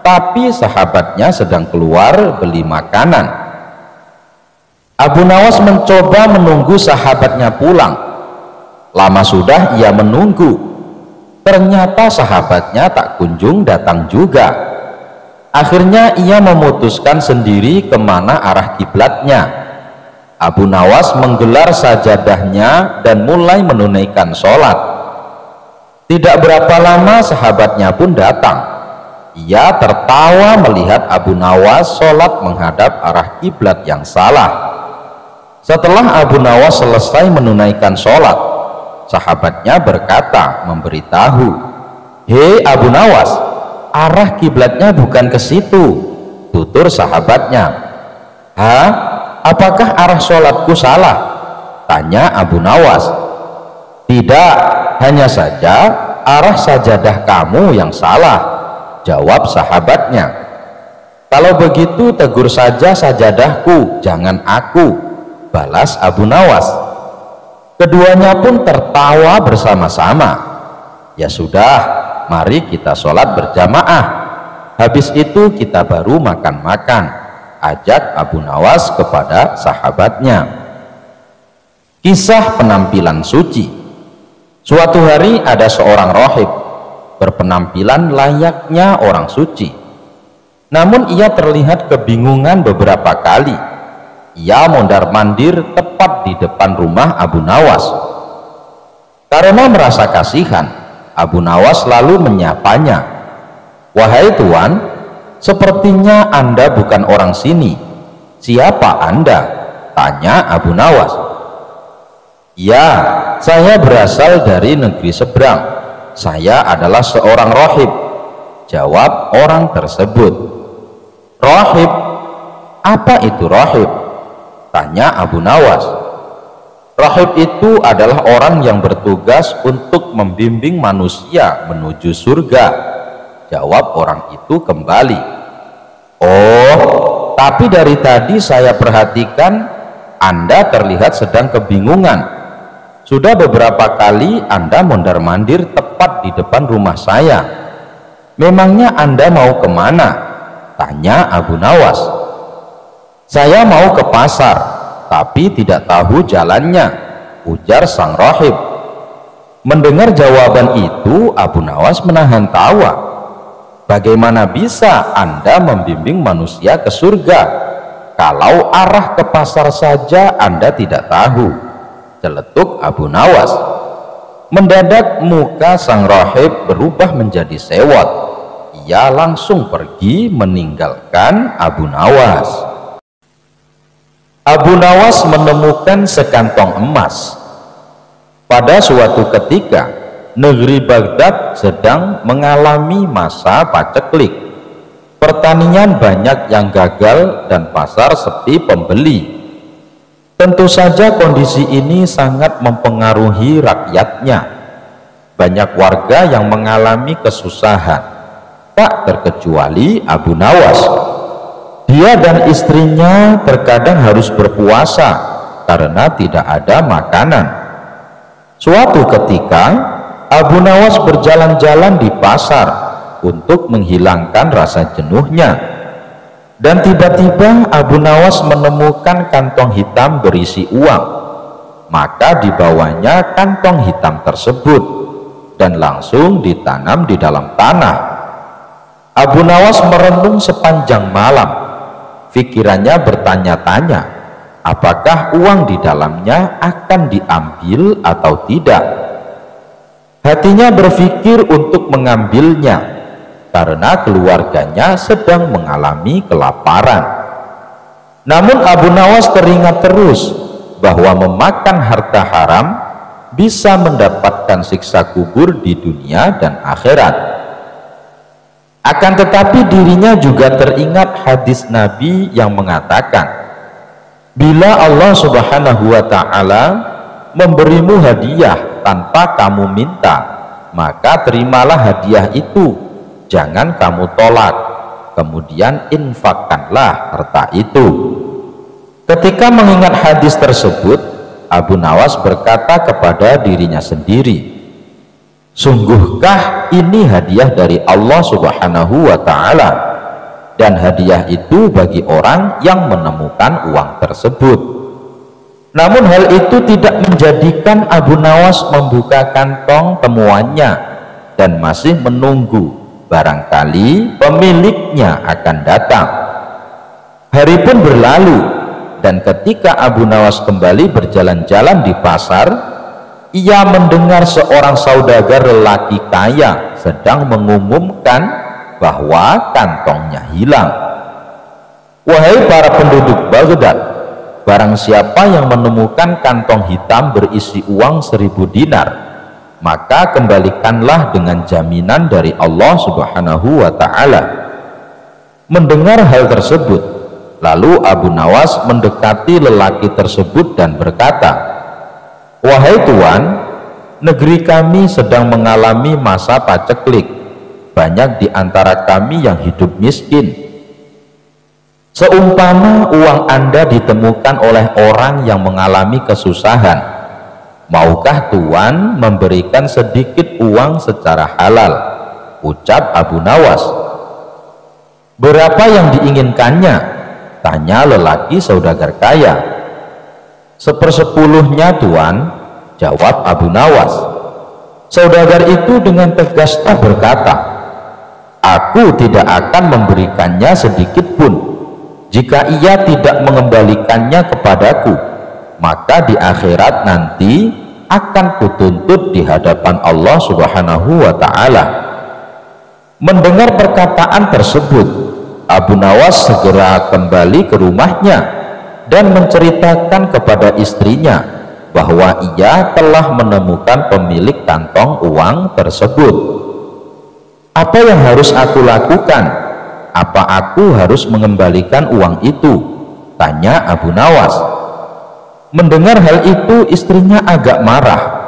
tapi sahabatnya sedang keluar beli makanan. Abu Nawas mencoba menunggu sahabatnya pulang. Lama sudah ia menunggu. Ternyata sahabatnya tak kunjung datang juga. Akhirnya ia memutuskan sendiri kemana arah kiblatnya. Abu Nawas menggelar sajadahnya dan mulai menunaikan sholat. Tidak berapa lama sahabatnya pun datang. Ia tertawa melihat Abu Nawas sholat menghadap arah kiblat yang salah. Setelah Abu Nawas selesai menunaikan sholat, sahabatnya berkata memberitahu, "Hei Abu Nawas, arah kiblatnya bukan ke situ," tutur sahabatnya. "Hah? Apakah arah sholatku salah?" tanya Abu Nawas. "Tidak, hanya saja arah sajadah kamu yang salah," jawab sahabatnya. "Kalau begitu tegur saja sajadahku, jangan aku," balas Abu Nawas. Keduanya pun tertawa bersama-sama. "Ya sudah, mari kita sholat berjamaah. Habis itu kita baru makan-makan," ajak Abu Nawas kepada sahabatnya. Kisah penampilan suci. Suatu hari ada seorang rohib berpenampilan layaknya orang suci. Namun ia terlihat kebingungan beberapa kali. Ia mondar-mandir tepat di depan rumah Abu Nawas. Karena merasa kasihan, Abu Nawas lalu menyapanya. "Wahai tuan, sepertinya Anda bukan orang sini. Siapa Anda?" tanya Abu Nawas. "Ya, saya berasal dari negeri seberang. Saya adalah seorang rohib," jawab orang tersebut. "Rohib? Apa itu rohib?" tanya Abu Nawas. "Rahib itu adalah orang yang bertugas untuk membimbing manusia menuju surga," jawab orang itu kembali. "Oh, tapi dari tadi saya perhatikan Anda terlihat sedang kebingungan. Sudah beberapa kali Anda mondar-mandir tepat di depan rumah saya. Memangnya Anda mau kemana? Tanya Abu Nawas. Saya mau ke pasar, tapi tidak tahu jalannya, ujar sang rahib. Mendengar jawaban itu, Abu Nawas menahan tawa. Bagaimana bisa Anda membimbing manusia ke surga kalau arah ke pasar saja Anda tidak tahu? Celetuk Abu Nawas. Mendadak muka sang rahib berubah menjadi sewot. Ia langsung pergi meninggalkan Abu Nawas. Abu Nawas menemukan sekantong emas. Pada suatu ketika, negeri Baghdad sedang mengalami masa paceklik. Pertanian banyak yang gagal dan pasar sepi pembeli. Tentu saja kondisi ini sangat mempengaruhi rakyatnya. Banyak warga yang mengalami kesusahan, tak terkecuali Abu Nawas. Dia dan istrinya terkadang harus berpuasa karena tidak ada makanan. Suatu ketika, Abu Nawas berjalan-jalan di pasar untuk menghilangkan rasa jenuhnya. Dan tiba-tiba Abu Nawas menemukan kantong hitam berisi uang. Maka dibawanya kantong hitam tersebut dan langsung ditanam di dalam tanah. Abu Nawas merenung sepanjang malam. Pikirannya bertanya-tanya, apakah uang di dalamnya akan diambil atau tidak. Hatinya berpikir untuk mengambilnya karena keluarganya sedang mengalami kelaparan. Namun Abu Nawas teringat terus bahwa memakan harta haram bisa mendapatkan siksa kubur di dunia dan akhirat. Akan tetapi dirinya juga teringat hadis Nabi yang mengatakan, bila Allah Subhanahu wa ta'ala memberimu hadiah tanpa kamu minta, maka terimalah hadiah itu, jangan kamu tolak, kemudian infakkanlah harta itu. Ketika mengingat hadis tersebut, Abu Nawas berkata kepada dirinya sendiri, sungguhkah ini hadiah dari Allah Subhanahu wa ta'ala, dan hadiah itu bagi orang yang menemukan uang tersebut. Namun hal itu tidak menjadikan Abu Nawas membuka kantong temuannya dan masih menunggu barangkali pemiliknya akan datang. Hari pun berlalu, dan ketika Abu Nawas kembali berjalan-jalan di pasar, ia mendengar seorang saudagar lelaki kaya sedang mengumumkan bahwa kantongnya hilang. Wahai para penduduk Baghdad, barang siapa yang menemukan kantong hitam berisi uang 1000 dinar, maka kembalikanlah dengan jaminan dari Allah Subhanahu wa ta'ala. Mendengar hal tersebut, lalu Abu Nawas mendekati lelaki tersebut dan berkata, wahai tuan, negeri kami sedang mengalami masa paceklik. Banyak di antara kami yang hidup miskin. Seumpama uang Anda ditemukan oleh orang yang mengalami kesusahan, maukah tuan memberikan sedikit uang secara halal? Ucap Abu Nawas. Berapa yang diinginkannya? Tanya lelaki saudagar kaya. 1/10-nya tuan, jawab Abu Nawas. Saudagar itu dengan tegas berkata, aku tidak akan memberikannya sedikit pun. Jika ia tidak mengembalikannya kepadaku, maka di akhirat nanti akan kutuntut di hadapan Allah Subhanahu wa ta'ala. Mendengar perkataan tersebut, Abu Nawas segera kembali ke rumahnya dan menceritakan kepada istrinya bahwa ia telah menemukan pemilik kantong uang tersebut. Apa yang harus aku lakukan? Apa aku harus mengembalikan uang itu? Tanya Abu Nawas. Mendengar hal itu, istrinya agak marah.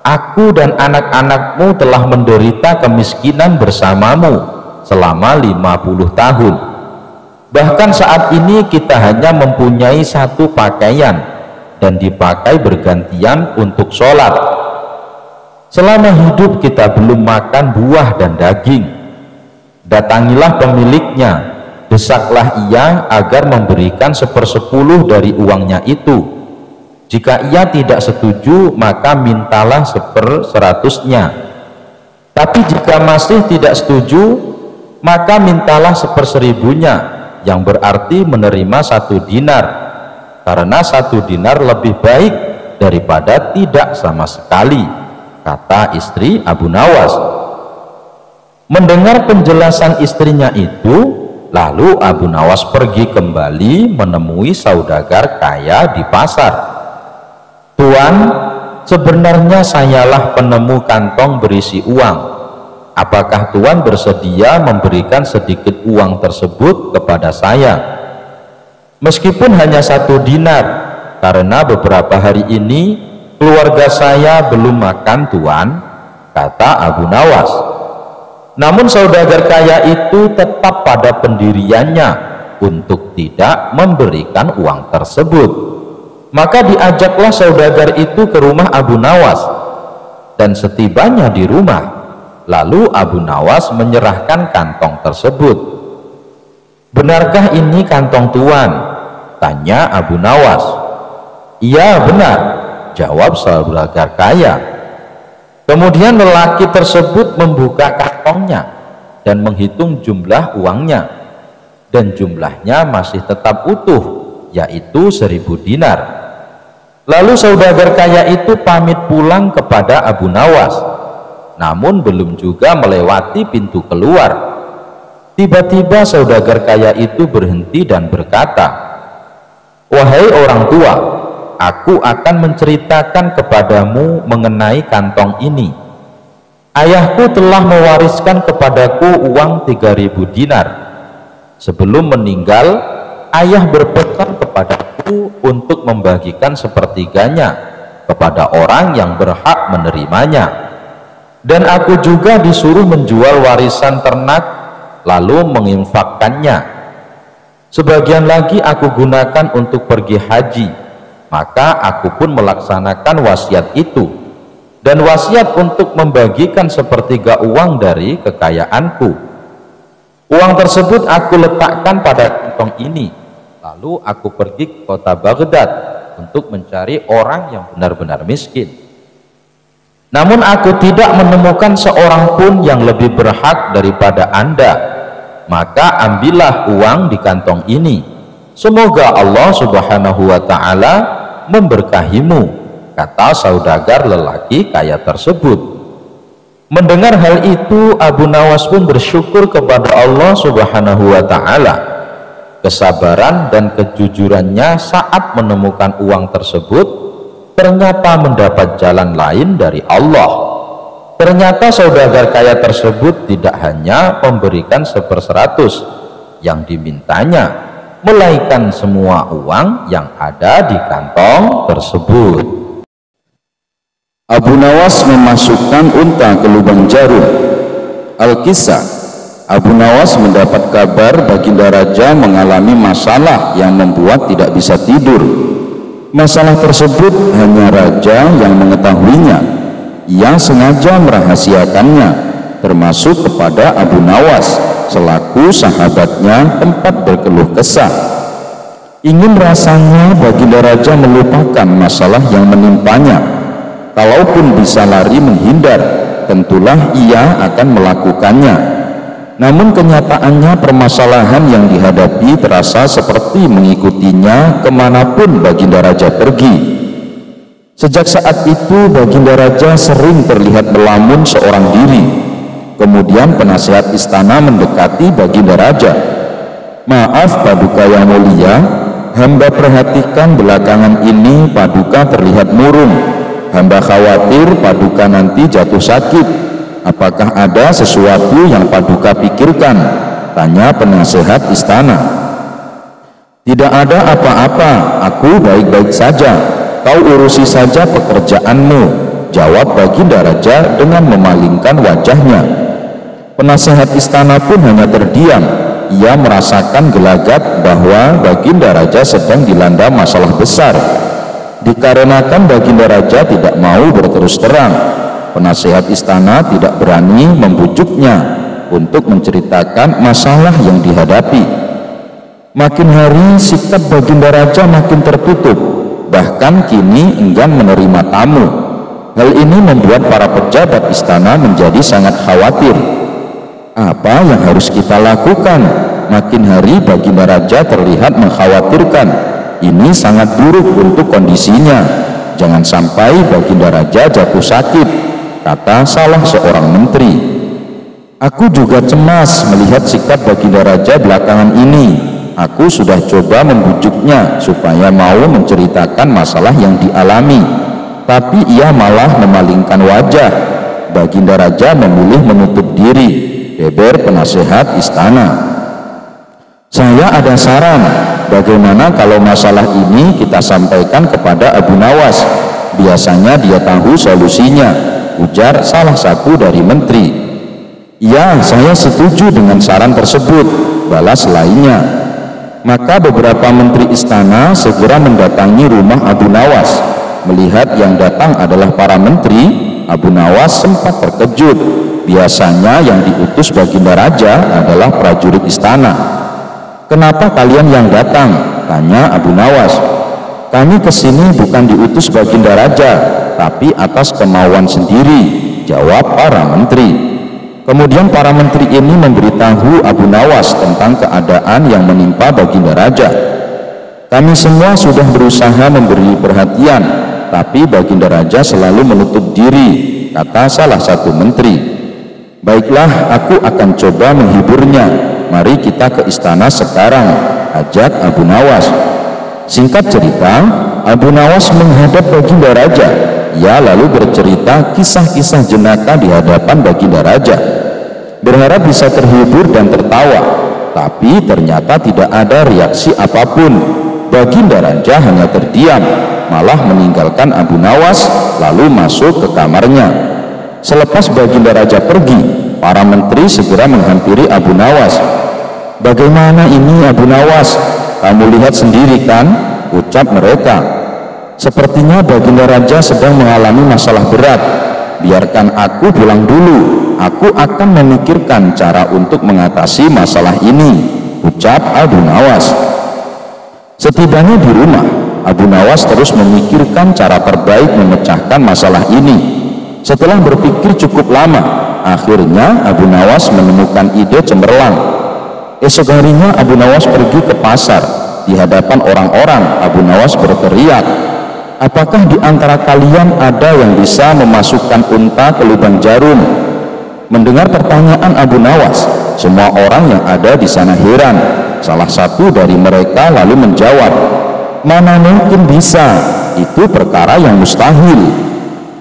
Aku dan anak-anakmu telah menderita kemiskinan bersamamu selama 50 tahun. Bahkan saat ini kita hanya mempunyai satu pakaian dan dipakai bergantian untuk sholat. Selama hidup kita belum makan buah dan daging. Datangilah pemiliknya, desaklah ia agar memberikan 1/10 dari uangnya itu. Jika ia tidak setuju, maka mintalah 1/100-nya. Tapi jika masih tidak setuju, maka mintalah 1/1000-nya, yang berarti menerima 1 dinar, karena 1 dinar lebih baik daripada tidak sama sekali, kata istri Abu Nawas. Mendengar penjelasan istrinya itu, lalu Abu Nawas pergi kembali menemui saudagar kaya di pasar. "Tuan, sebenarnya sayalah penemu kantong berisi uang. Apakah Tuan bersedia memberikan sedikit uang tersebut kepada saya? Meskipun hanya 1 dinar, karena beberapa hari ini keluarga saya belum makan, Tuan," kata Abu Nawas. Namun saudagar kaya itu tetap pada pendiriannya untuk tidak memberikan uang tersebut. Maka diajaklah saudagar itu ke rumah Abu Nawas, dan setibanya di rumah, lalu Abu Nawas menyerahkan kantong tersebut. "Benarkah ini kantong Tuan?" tanya Abu Nawas. "Iya, benar," jawab saudagar kaya. Kemudian lelaki tersebut membuka kantongnya dan menghitung jumlah uangnya, dan jumlahnya masih tetap utuh, yaitu 1000 dinar. Lalu saudagar kaya itu pamit pulang kepada Abu Nawas, namun belum juga melewati pintu keluar. Tiba-tiba saudagar kaya itu berhenti dan berkata, "Wahai orang tua, aku akan menceritakan kepadamu mengenai kantong ini. Ayahku telah mewariskan kepadaku uang 3000 dinar. Sebelum meninggal, ayah berpesan kepadaku untuk membagikan 1/3-nya kepada orang yang berhak menerimanya. Dan aku juga disuruh menjual warisan ternak lalu menginfakkannya. Sebagian lagi aku gunakan untuk pergi haji. Maka aku pun melaksanakan wasiat itu, dan wasiat untuk membagikan 1/3 uang dari kekayaanku. Uang tersebut aku letakkan pada kantong ini, lalu aku pergi ke kota Baghdad untuk mencari orang yang benar-benar miskin. Namun aku tidak menemukan seorang pun yang lebih berhak daripada Anda. Maka ambillah uang di kantong ini. Semoga Allah Subhanahu wa Ta'ala memberkahimu," kata saudagar lelaki kaya tersebut. Mendengar hal itu, Abu Nawas pun bersyukur kepada Allah Subhanahu wa Ta'ala. Kesabaran dan kejujurannya saat menemukan uang tersebut ternyata mendapat jalan lain dari Allah. Ternyata saudagar kaya tersebut tidak hanya memberikan 1/100 yang dimintanya, melainkan semua uang yang ada di kantong tersebut. Abu Nawas memasukkan unta ke lubang jarum. Al-Kisah, Abu Nawas mendapat kabar Baginda Raja mengalami masalah yang membuat tidak bisa tidur. Masalah tersebut hanya Raja yang mengetahuinya. Ia sengaja merahasiakannya, termasuk kepada Abu Nawas selaku sahabatnya tempat berkeluh kesah. Ingin rasanya Baginda Raja melupakan masalah yang menimpanya. Kalaupun bisa lari menghindar, tentulah ia akan melakukannya. Namun kenyataannya permasalahan yang dihadapi terasa seperti mengikutinya kemanapun Baginda Raja pergi. Sejak saat itu Baginda Raja sering terlihat melamun seorang diri. Kemudian penasihat istana mendekati Baginda Raja. "Maaf Paduka yang mulia, hamba perhatikan belakangan ini Paduka terlihat murung. Hamba khawatir Paduka nanti jatuh sakit. Apakah ada sesuatu yang Paduka pikirkan?" tanya penasihat istana. "Tidak ada apa-apa, aku baik-baik saja. Kau urusi saja pekerjaanmu," jawab Baginda Raja dengan memalingkan wajahnya. Penasehat istana pun hanya terdiam. Ia merasakan gelagat bahwa Baginda Raja sedang dilanda masalah besar. Dikarenakan Baginda Raja tidak mau berterus terang, penasehat istana tidak berani membujuknya untuk menceritakan masalah yang dihadapi. Makin hari sikap Baginda Raja makin tertutup, bahkan kini enggan menerima tamu. Hal ini membuat para pejabat istana menjadi sangat khawatir. Apa yang harus kita lakukan? Makin hari Baginda Raja terlihat mengkhawatirkan. Ini sangat buruk untuk kondisinya. Jangan sampai Baginda Raja jatuh sakit, kata salah seorang menteri. Aku juga cemas melihat sikap Baginda Raja belakangan ini. Aku sudah coba membujuknya supaya mau menceritakan masalah yang dialami, tapi ia malah memalingkan wajah. Baginda Raja memilih menutup diri, beber penasehat istana. Saya ada saran, bagaimana kalau masalah ini kita sampaikan kepada Abu Nawas? Biasanya dia tahu solusinya, ujar salah satu dari menteri. Ya, saya setuju dengan saran tersebut, balas lainnya. Maka beberapa menteri istana segera mendatangi rumah Abu Nawas. Melihat yang datang adalah para menteri, Abu Nawas sempat terkejut. Biasanya yang diutus Baginda Raja adalah prajurit istana. Kenapa kalian yang datang? Tanya Abu Nawas. Kami kesini bukan diutus Baginda Raja, tapi atas kemauan sendiri, jawab para menteri. Kemudian para menteri ini memberitahu Abu Nawas tentang keadaan yang menimpa Baginda Raja. Kami semua sudah berusaha memberi perhatian, tapi Baginda Raja selalu menutup diri, kata salah satu menteri. Baiklah, aku akan coba menghiburnya. Mari kita ke istana sekarang, ajak Abu Nawas. Singkat cerita, Abu Nawas menghadap Baginda Raja. Ia lalu bercerita kisah-kisah jenaka di hadapan Baginda Raja. Berharap bisa terhibur dan tertawa, tapi ternyata tidak ada reaksi apapun. Baginda Raja hanya terdiam, malah meninggalkan Abu Nawas lalu masuk ke kamarnya. Selepas Baginda Raja pergi, para menteri segera menghampiri Abu Nawas. Bagaimana ini Abu Nawas? Kamu lihat sendiri kan? Ucap mereka. Sepertinya Baginda Raja sedang mengalami masalah berat. Biarkan aku pulang dulu. Aku akan memikirkan cara untuk mengatasi masalah ini, ucap Abu Nawas. Setibanya di rumah, Abu Nawas terus memikirkan cara terbaik memecahkan masalah ini. Setelah berpikir cukup lama, akhirnya Abu Nawas menemukan ide cemerlang. Esok harinya Abu Nawas pergi ke pasar. Di hadapan orang-orang, Abu Nawas berteriak, apakah di antara kalian ada yang bisa memasukkan unta ke lubang jarum? Mendengar pertanyaan Abu Nawas, semua orang yang ada di sana heran. Salah satu dari mereka lalu menjawab, mana mungkin bisa, itu perkara yang mustahil.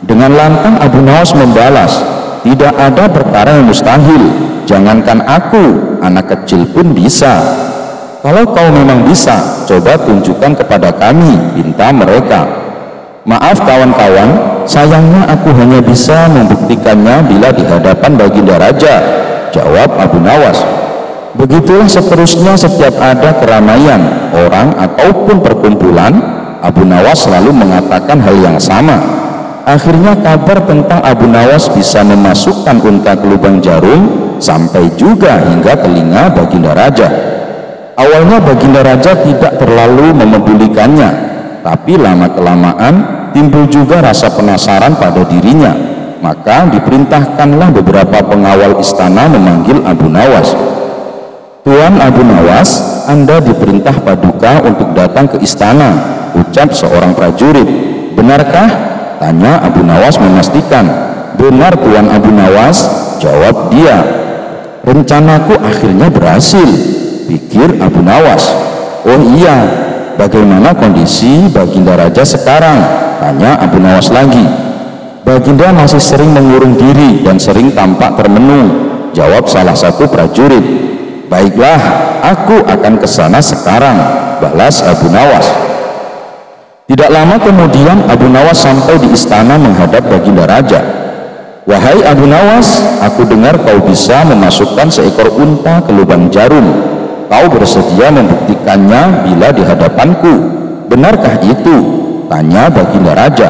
Dengan lantang Abu Nawas membalas, tidak ada perkara yang mustahil. Jangankan aku, anak kecil pun bisa. Kalau kau memang bisa, coba tunjukkan kepada kami, pinta mereka. Maaf kawan-kawan, sayangnya aku hanya bisa membuktikannya bila di hadapan Baginda Raja, jawab Abu Nawas. Begitulah seterusnya setiap ada keramaian, orang ataupun perkumpulan, Abu Nawas selalu mengatakan hal yang sama. Akhirnya kabar tentang Abu Nawas bisa memasukkan unta ke lubang jarum sampai juga hingga telinga Baginda Raja. Awalnya Baginda Raja tidak terlalu memedulikannya, tapi lama-kelamaan timbul juga rasa penasaran pada dirinya. Maka diperintahkanlah beberapa pengawal istana memanggil Abu Nawas. Tuan Abu Nawas, Anda diperintah Paduka untuk datang ke istana, ucap seorang prajurit. Benarkah? Tanya Abu Nawas memastikan. Benar Tuan Abu Nawas, jawab dia. Rencanaku akhirnya berhasil, pikir Abu Nawas. Oh iya, bagaimana kondisi Baginda Raja sekarang? Tanya Abu Nawas lagi. Baginda masih sering mengurung diri dan sering tampak termenung, jawab salah satu prajurit. Baiklah, aku akan ke sana sekarang, balas Abu Nawas. Tidak lama kemudian Abu Nawas sampai di istana menghadap Baginda Raja. Wahai Abu Nawas, aku dengar kau bisa memasukkan seekor unta ke lubang jarum. Kau bersedia membuktikannya bila di hadapanku. Benarkah itu? tanya Baginda Raja.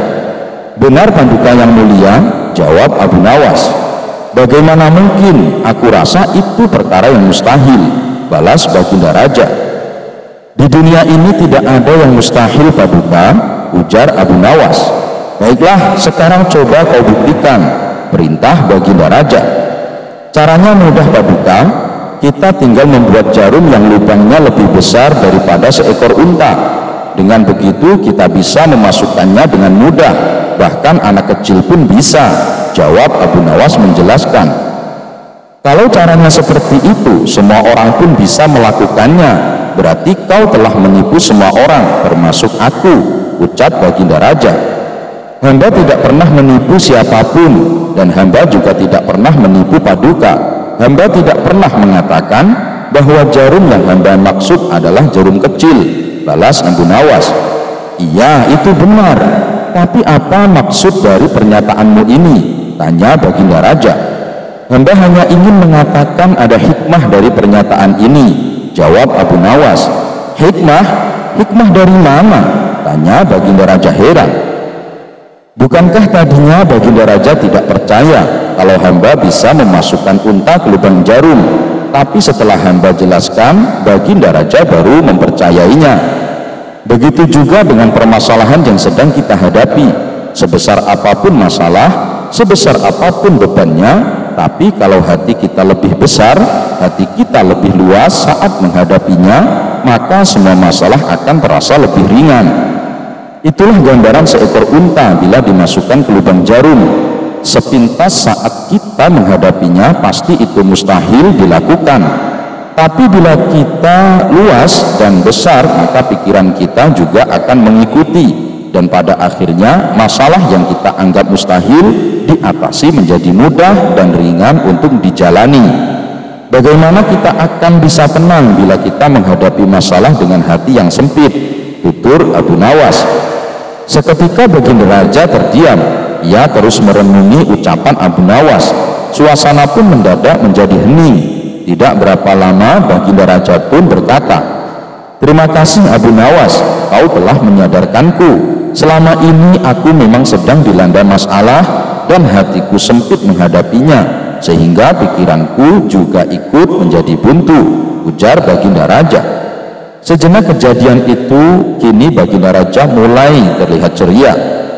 Benar Paduka yang mulia, jawab Abu Nawas. Bagaimana mungkin, aku rasa itu perkara yang mustahil, balas Baginda Raja. Di dunia ini tidak ada yang mustahil Paduka, ujar Abu Nawas. Baiklah, sekarang coba kau buktikan, perintah Baginda Raja. Caranya mudah Paduka, kita tinggal membuat jarum yang lubangnya lebih besar daripada seekor unta. Dengan begitu kita bisa memasukkannya dengan mudah, bahkan anak kecil pun bisa, jawab Abu Nawas menjelaskan. Kalau caranya seperti itu, semua orang pun bisa melakukannya, berarti kau telah menipu semua orang, termasuk aku, ucap Baginda Raja. Hamba tidak pernah menipu siapapun, dan hamba juga tidak pernah menipu Paduka. Hamba tidak pernah mengatakan bahwa jarum yang hamba maksud adalah jarum kecil, balas Abu Nawas. Iya, itu benar, tapi apa maksud dari pernyataanmu ini, tanya Baginda Raja. Hamba hanya ingin mengatakan ada hikmah dari pernyataan ini, jawab Abu Nawas. Hikmah? Hikmah dari mana? Tanya Baginda Raja heran. Bukankah tadinya Baginda Raja tidak percaya kalau hamba bisa memasukkan unta ke lubang jarum, tapi setelah hamba jelaskan, Baginda Raja baru mempercayainya. Begitu juga dengan permasalahan yang sedang kita hadapi. Sebesar apapun masalah, sebesar apapun bebannya, tapi kalau hati kita lebih besar, hati kita lebih luas saat menghadapinya, maka semua masalah akan terasa lebih ringan. Itulah gambaran seekor unta bila dimasukkan ke lubang jarum. Sepintas saat kita menghadapinya, pasti itu mustahil dilakukan. Tapi bila kita luas dan besar, maka pikiran kita juga akan mengikuti, dan pada akhirnya masalah yang kita anggap mustahil diatasi menjadi mudah dan ringan untuk dijalani. Bagaimana kita akan bisa tenang bila kita menghadapi masalah dengan hati yang sempit, tutur Abu Nawas. Seketika Baginda Raja terdiam. Ia terus merenungi ucapan Abu Nawas. Suasana pun mendadak menjadi hening. Tidak berapa lama Baginda Raja pun berkata, terima kasih Abu Nawas, kau telah menyadarkanku. Selama ini aku memang sedang dilanda masalah dan hatiku sempit menghadapinya, sehingga pikiranku juga ikut menjadi buntu, ujar Baginda Raja. Sejenak kejadian itu, kini Baginda Raja mulai terlihat ceria.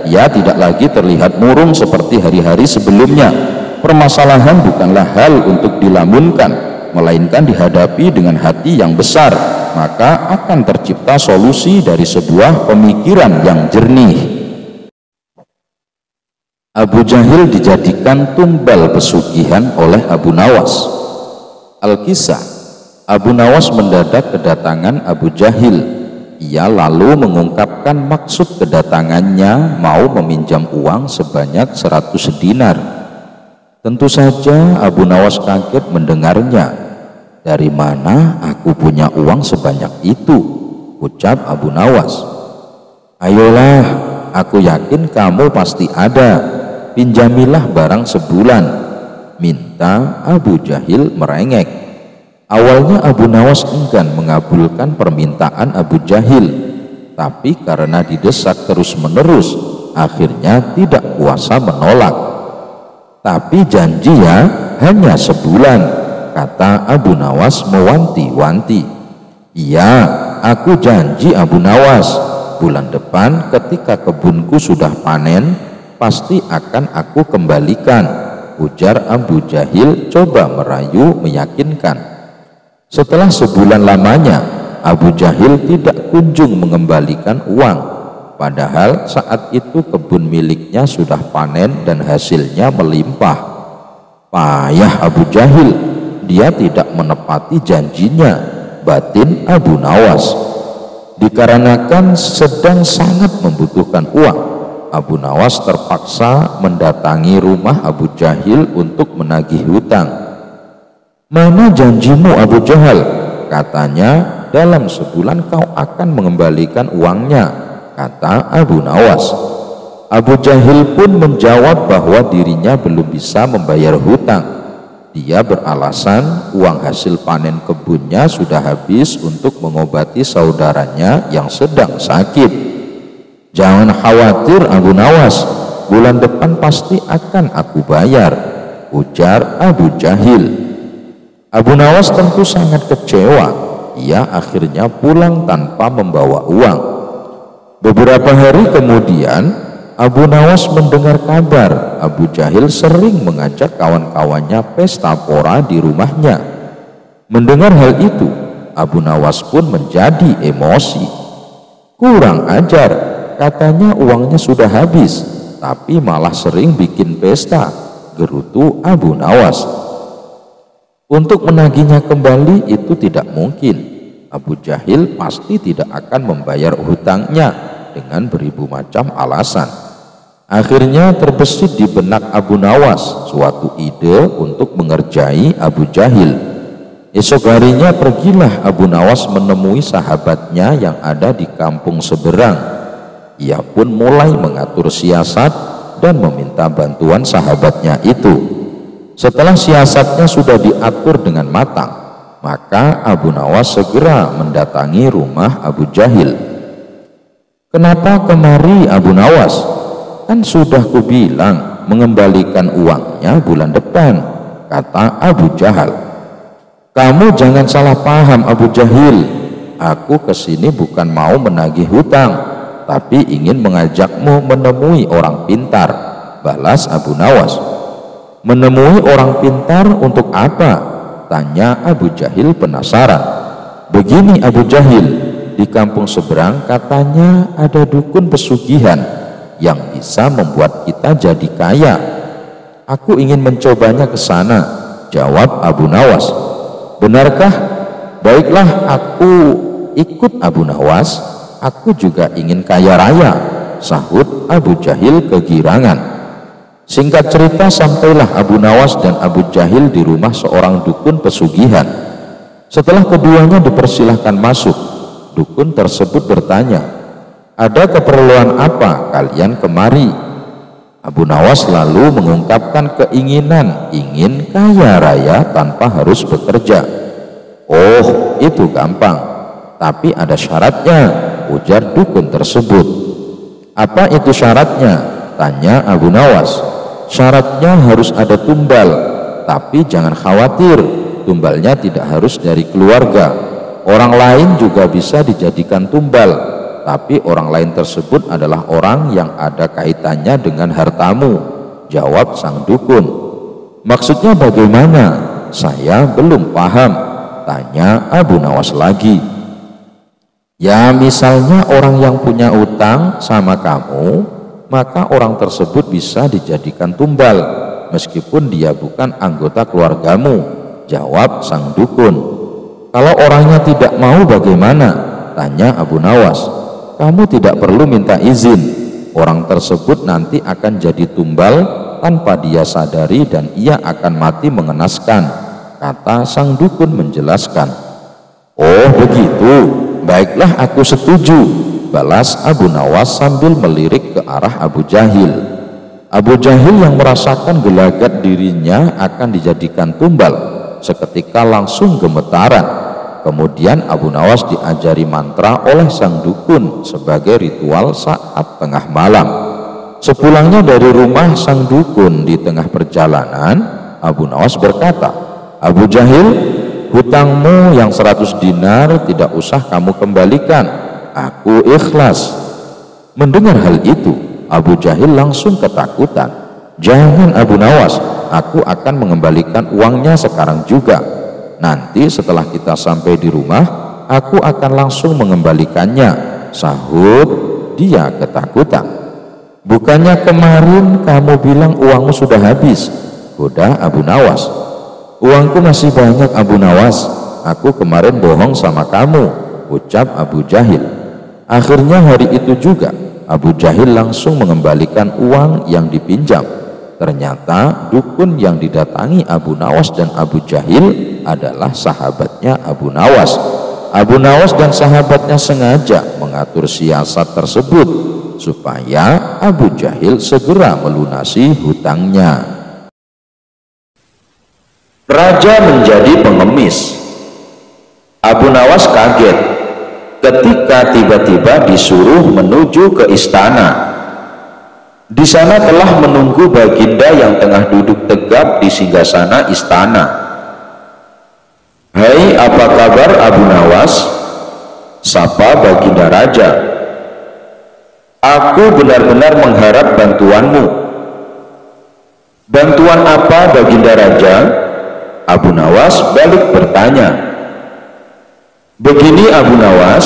Ia tidak lagi terlihat murung seperti hari-hari sebelumnya. Permasalahan bukanlah hal untuk dilamunkan, melainkan dihadapi dengan hati yang besar, maka akan tercipta solusi dari sebuah pemikiran yang jernih. Abu Jahil dijadikan tumbal pesugihan oleh Abu Nawas. Al-Kisah, Abu Nawas mendadak kedatangan Abu Jahil. Ia lalu mengungkapkan maksud kedatangannya, mau meminjam uang sebanyak 100 dinar. Tentu saja Abu Nawas kaget mendengarnya. Dari mana aku punya uang sebanyak itu, ucap Abu Nawas. Ayolah, aku yakin kamu pasti ada, pinjamilah barang sebulan, minta Abu Jahil merengek. Awalnya Abu Nawas enggan mengabulkan permintaan Abu Jahil, tapi karena didesak terus-menerus, akhirnya tidak kuasa menolak. Tapi janji ya, hanya sebulan, kata Abu Nawas mewanti-wanti. Iya, aku janji Abu Nawas, bulan depan ketika kebunku sudah panen, pasti akan aku kembalikan, ujar Abu Jahil coba merayu meyakinkan. Setelah sebulan lamanya, Abu Jahil tidak kunjung mengembalikan uang, padahal saat itu kebun miliknya sudah panen dan hasilnya melimpah. Payah Abu Jahil, dia tidak menepati janjinya, batin Abu Nawas. Dikarenakan sedang sangat membutuhkan uang, Abu Nawas terpaksa mendatangi rumah Abu Jahil untuk menagih hutang. Mana janjimu Abu Jahal? Katanya dalam sebulan kau akan mengembalikan uangnya, kata Abu Nawas. Abu Jahil pun menjawab bahwa dirinya belum bisa membayar hutang. Dia beralasan uang hasil panen kebunnya sudah habis untuk mengobati saudaranya yang sedang sakit. Jangan khawatir Abu Nawas, bulan depan pasti akan aku bayar, ujar Abu Jahil. Abu Nawas tentu sangat kecewa. Ia akhirnya pulang tanpa membawa uang. Beberapa hari kemudian, Abu Nawas mendengar kabar Abu Jahil sering mengajak kawan-kawannya pesta pora di rumahnya. Mendengar hal itu, Abu Nawas pun menjadi emosi. Kurang ajar, katanya uangnya sudah habis, tapi malah sering bikin pesta, gerutu Abu Nawas. Untuk menagihnya kembali itu tidak mungkin. Abu Jahil pasti tidak akan membayar hutangnya dengan beribu macam alasan. Akhirnya terbesit di benak Abu Nawas suatu ide untuk mengerjai Abu Jahil. Esok harinya pergilah Abu Nawas menemui sahabatnya yang ada di kampung seberang. Ia pun mulai mengatur siasat dan meminta bantuan sahabatnya itu. Setelah siasatnya sudah diatur dengan matang, maka Abu Nawas segera mendatangi rumah Abu Jahil. Kenapa kemari Abu Nawas? Kan sudah kubilang mengembalikan uangnya bulan depan, kata Abu Jahal. Kamu jangan salah paham Abu Jahil. Aku kesini bukan mau menagih hutang, tapi ingin mengajakmu menemui orang pintar, balas Abu Nawas. Menemui orang pintar untuk apa? Tanya Abu Jahil penasaran. Begini Abu Jahil, di kampung seberang katanya ada dukun pesugihan yang bisa membuat kita jadi kaya. Aku ingin mencobanya ke sana, jawab Abu Nawas. Benarkah? Baiklah, aku ikut Abu Nawas. Aku juga ingin kaya raya, sahut Abu Jahil kegirangan. Singkat cerita, sampailah Abu Nawas dan Abu Jahil di rumah seorang dukun pesugihan. Setelah keduanya dipersilahkan masuk, dukun tersebut bertanya, ada keperluan apa kalian kemari? Abu Nawas lalu mengungkapkan keinginan ingin kaya raya tanpa harus bekerja. Oh, itu gampang, tapi ada syaratnya, ujar dukun tersebut. Apa itu syaratnya? Tanya Abu Nawas. Syaratnya harus ada tumbal, tapi jangan khawatir, tumbalnya tidak harus dari keluarga. Orang lain juga bisa dijadikan tumbal, tapi orang lain tersebut adalah orang yang ada kaitannya dengan hartamu, jawab sang dukun. Maksudnya bagaimana? Saya belum paham, tanya Abu Nawas lagi. Ya misalnya orang yang punya utang sama kamu, maka orang tersebut bisa dijadikan tumbal meskipun dia bukan anggota keluargamu, jawab sang dukun. Kalau orangnya tidak mau bagaimana? Tanya Abu Nawas. Kamu tidak perlu minta izin, orang tersebut nanti akan jadi tumbal tanpa dia sadari dan ia akan mati mengenaskan, kata sang dukun menjelaskan. Oh begitu, baiklah aku setuju, balas Abu Nawas sambil melirik ke arah Abu Jahil. Abu Jahil yang merasakan gelagat dirinya akan dijadikan tumbal seketika langsung gemetaran. Kemudian Abu Nawas diajari mantra oleh sang dukun sebagai ritual saat tengah malam. Sepulangnya dari rumah sang dukun di tengah perjalanan, Abu Nawas berkata, Abu Jahil, hutangmu yang 100 dinar tidak usah kamu kembalikan, aku ikhlas. Mendengar hal itu, Abu Jahil langsung ketakutan. Jangan Abu Nawas, aku akan mengembalikan uangnya sekarang juga. Nanti setelah kita sampai di rumah, aku akan langsung mengembalikannya, sahut dia ketakutan. Bukannya kemarin kamu bilang uangmu sudah habis, goda Abu Nawas. Uangku masih banyak Abu Nawas, aku kemarin bohong sama kamu, ucap Abu Jahil. Akhirnya hari itu juga Abu Jahil langsung mengembalikan uang yang dipinjam. Ternyata dukun yang didatangi Abu Nawas dan Abu Jahil adalah sahabatnya Abu Nawas. Abu Nawas dan sahabatnya sengaja mengatur siasat tersebut supaya Abu Jahil segera melunasi hutangnya. Raja menjadi pengemis. Abu Nawas kaget. ketika tiba-tiba disuruh menuju ke istana. Di sana telah menunggu baginda yang tengah duduk tegap di singgasana istana. "Hai, apa kabar Abu Nawas?" sapa baginda raja. "Aku benar-benar mengharap bantuanmu." "Bantuan apa baginda raja?" Abu Nawas balik bertanya. "Begini Abu Nawas,"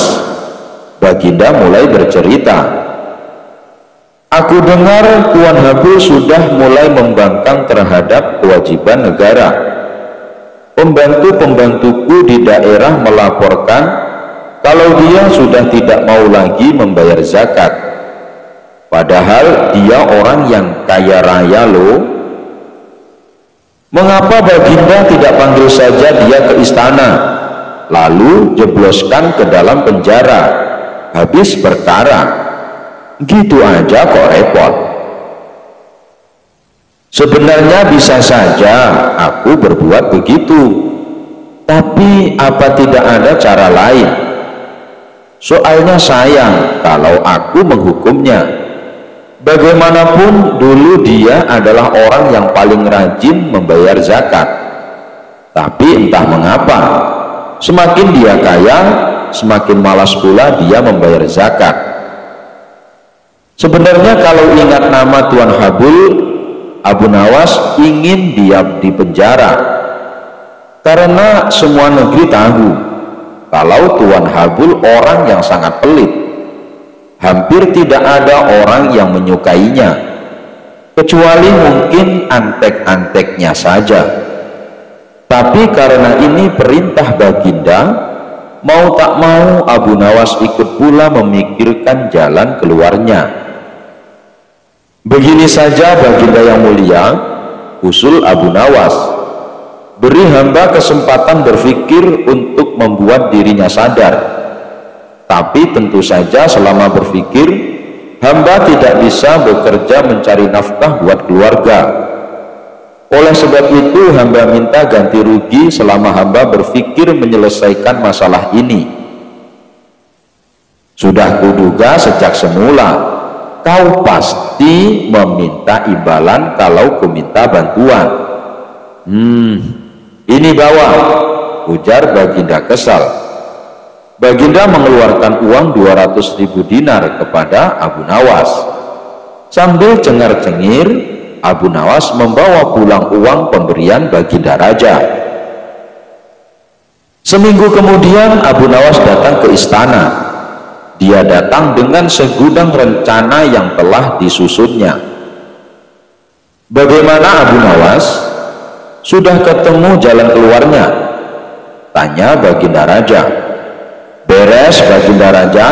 baginda mulai bercerita. "Aku dengar Tuan Habul sudah mulai membangkang terhadap kewajiban negara. Pembantu-pembantuku di daerah melaporkan kalau dia sudah tidak mau lagi membayar zakat. Padahal dia orang yang kaya raya loh. Mengapa baginda tidak panggil saja dia ke istana, lalu jebloskan ke dalam penjara, habis perkara? Gitu aja kok repot." "Sebenarnya bisa saja aku berbuat begitu, tapi apa tidak ada cara lain? Soalnya sayang kalau aku menghukumnya. Bagaimanapun dulu dia adalah orang yang paling rajin membayar zakat. Tapi entah mengapa, semakin dia kaya, semakin malas pula dia membayar zakat. Sebenarnya kalau ingat nama Tuan Habul, Abu Nawas ingin diam di penjara, karena semua negeri tahu kalau Tuan Habul orang yang sangat pelit. Hampir tidak ada orang yang menyukainya, kecuali mungkin antek-anteknya saja. Tapi karena ini perintah baginda, mau tak mau Abu Nawas ikut pula memikirkan jalan keluarnya. Begini saja baginda yang mulia, usul Abu Nawas, beri hamba kesempatan berpikir untuk membuat dirinya sadar. Tapi tentu saja selama berpikir, hamba tidak bisa bekerja mencari nafkah buat keluarga. Oleh sebab itu hamba minta ganti rugi selama hamba berpikir menyelesaikan masalah ini. Sudah kuduga sejak semula, kau pasti meminta imbalan kalau ku minta bantuan. Ini bawa, ujar baginda kesal. Baginda mengeluarkan uang 200.000 dinar kepada Abu Nawas. Sambil cengar-cengir, Abu Nawas membawa pulang uang pemberian baginda raja. Seminggu kemudian Abu Nawas datang ke istana. Dia datang dengan segudang rencana yang telah disusunnya. "Bagaimana Abu Nawas? Sudah ketemu jalan keluarnya?" tanya baginda raja. "Beres baginda raja,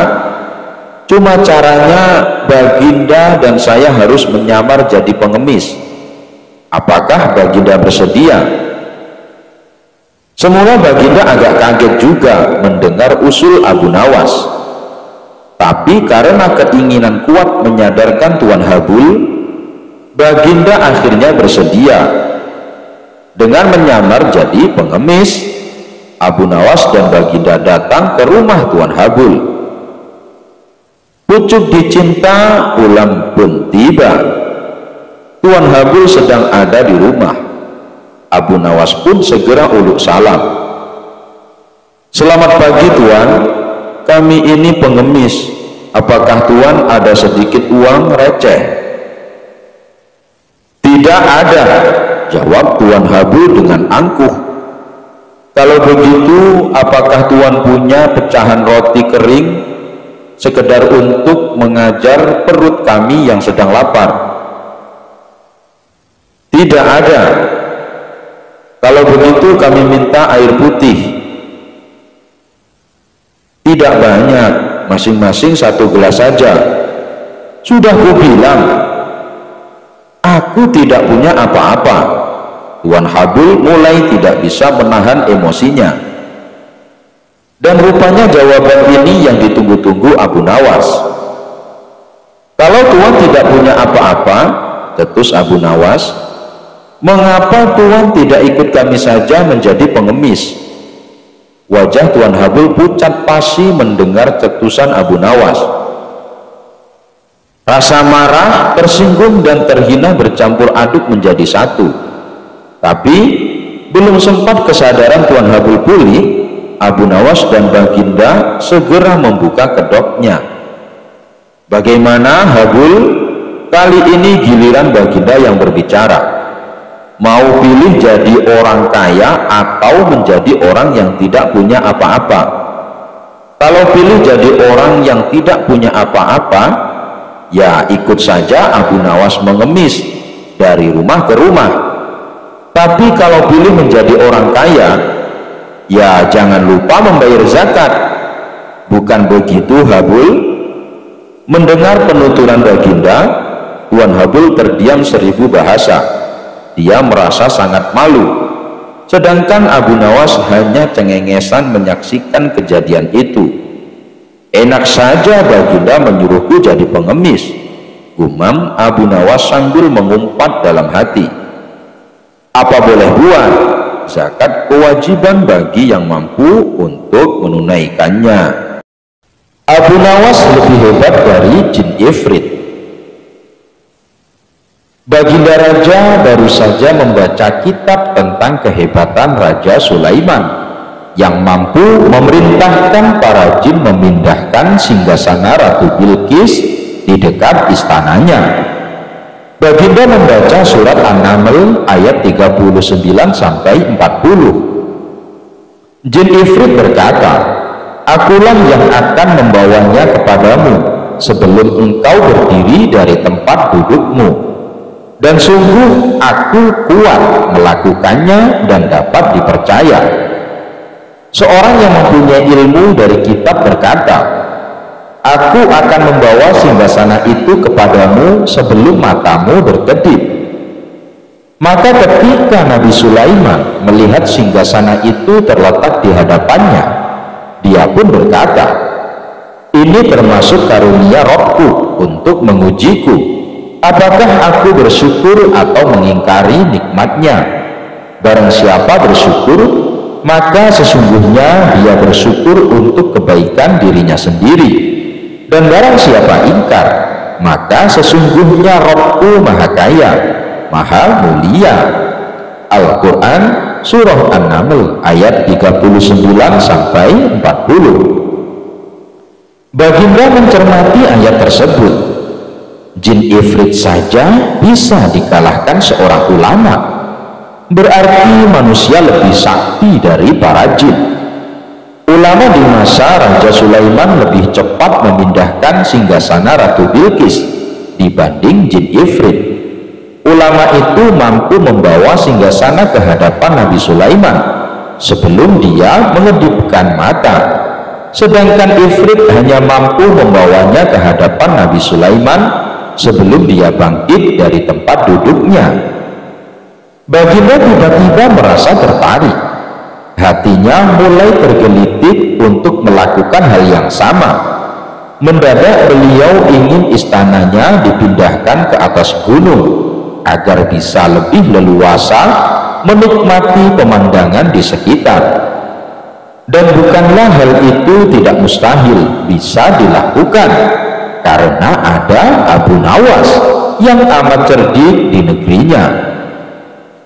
cuma caranya baginda dan saya harus menyamar jadi pengemis. Apakah baginda bersedia?" Semula baginda agak kaget juga mendengar usul Abu Nawas. Tapi karena keinginan kuat menyadarkan Tuan Habul, baginda akhirnya bersedia. Dengan menyamar jadi pengemis, Abu Nawas dan baginda datang ke rumah Tuan Habul. Pucuk dicinta ulang pun tiba. Tuan Habul sedang ada di rumah. Abu Nawas pun segera uluk salam. "Selamat pagi Tuan, kami ini pengemis. Apakah Tuan ada sedikit uang receh?" "Tidak ada," jawab Tuan Habul dengan angkuh. "Kalau begitu, apakah Tuan punya pecahan roti kering sekedar untuk mengajar perut kami yang sedang lapar?" "Tidak ada." "Kalau begitu kami minta air putih." "Tidak banyak, masing-masing 1 gelas saja." "Sudah kubilang, aku tidak punya apa-apa." Tuan Habul mulai tidak bisa menahan emosinya. Dan rupanya jawaban ini yang ditunggu-tunggu Abu Nawas. "Kalau Tuan tidak punya apa-apa," cetus Abu Nawas, "mengapa Tuan tidak ikut kami saja menjadi pengemis? Wajah Tuan Habul pucat pasi mendengar cetusan Abu Nawas. Rasa marah, tersinggung, dan terhina bercampur aduk menjadi satu. Tapi belum sempat kesadaran Tuan Habul pulih, Abu Nawas dan Baginda segera membuka kedoknya. Bagaimana Habul? Kali ini giliran Baginda yang berbicara. Mau pilih jadi orang kaya atau menjadi orang yang tidak punya apa-apa? Kalau pilih jadi orang yang tidak punya apa-apa, ya ikut saja Abu Nawas mengemis dari rumah ke rumah. Tapi kalau pilih menjadi orang kaya, ya jangan lupa membayar zakat. Bukan begitu Habul? Mendengar penuturan Baginda, Tuan Habul terdiam 1000 bahasa. Dia merasa sangat malu, sedangkan Abu Nawas hanya cengengesan menyaksikan kejadian itu. Enak saja Baginda menyuruhku jadi pengemis, gumam Abu Nawas sambil mengumpat dalam hati. Apa boleh buat, zakat kewajiban bagi yang mampu untuk menunaikannya. Abu Nawas lebih hebat dari jin ifrit. Baginda Raja baru saja membaca kitab tentang kehebatan Raja Sulaiman yang mampu memerintahkan para jin memindahkan singgasana Ratu Bilqis di dekat istananya. Baginda membaca surat An-Naml ayat 39 sampai 40. Jin Ifrit berkata, "Akulah yang akan membawanya kepadamu sebelum engkau berdiri dari tempat dudukmu. Dan sungguh aku kuat melakukannya dan dapat dipercaya." Seorang yang mempunyai ilmu dari kitab berkata, "Aku akan membawa singgasana itu kepadamu sebelum matamu berkedip." Maka ketika Nabi Sulaiman melihat singgasana itu terletak di hadapannya, dia pun berkata, "Ini termasuk karunia Rohku untuk mengujiku. Apakah aku bersyukur atau mengingkari nikmatnya? Barang siapa bersyukur, maka sesungguhnya dia bersyukur untuk kebaikan dirinya sendiri. Dan barang siapa ingkar, maka sesungguhnya Rabbku Maha Kaya, Maha Mulia." Al-Quran Surah An-Naml ayat 39 sampai 40. Baginda mencermati ayat tersebut. Jin Ifrit saja bisa dikalahkan seorang ulama. Berarti manusia lebih sakti dari para jin. Ulama di masa Raja Sulaiman lebih cepat memindahkan singgasana Ratu Bilqis dibanding Jin Ifrit. Ulama itu mampu membawa singgasana ke hadapan Nabi Sulaiman sebelum dia mengedipkan mata. Sedangkan Ifrit hanya mampu membawanya ke hadapan Nabi Sulaiman sebelum dia bangkit dari tempat duduknya. Baginda tiba-tiba merasa tertarik. Hatinya mulai tergelitik untuk melakukan hal yang sama. Mendadak beliau ingin istananya dipindahkan ke atas gunung agar bisa lebih leluasa menikmati pemandangan di sekitar. Dan bukanlah hal itu tidak mustahil bisa dilakukan, karena ada Abu Nawas yang amat cerdik di negerinya.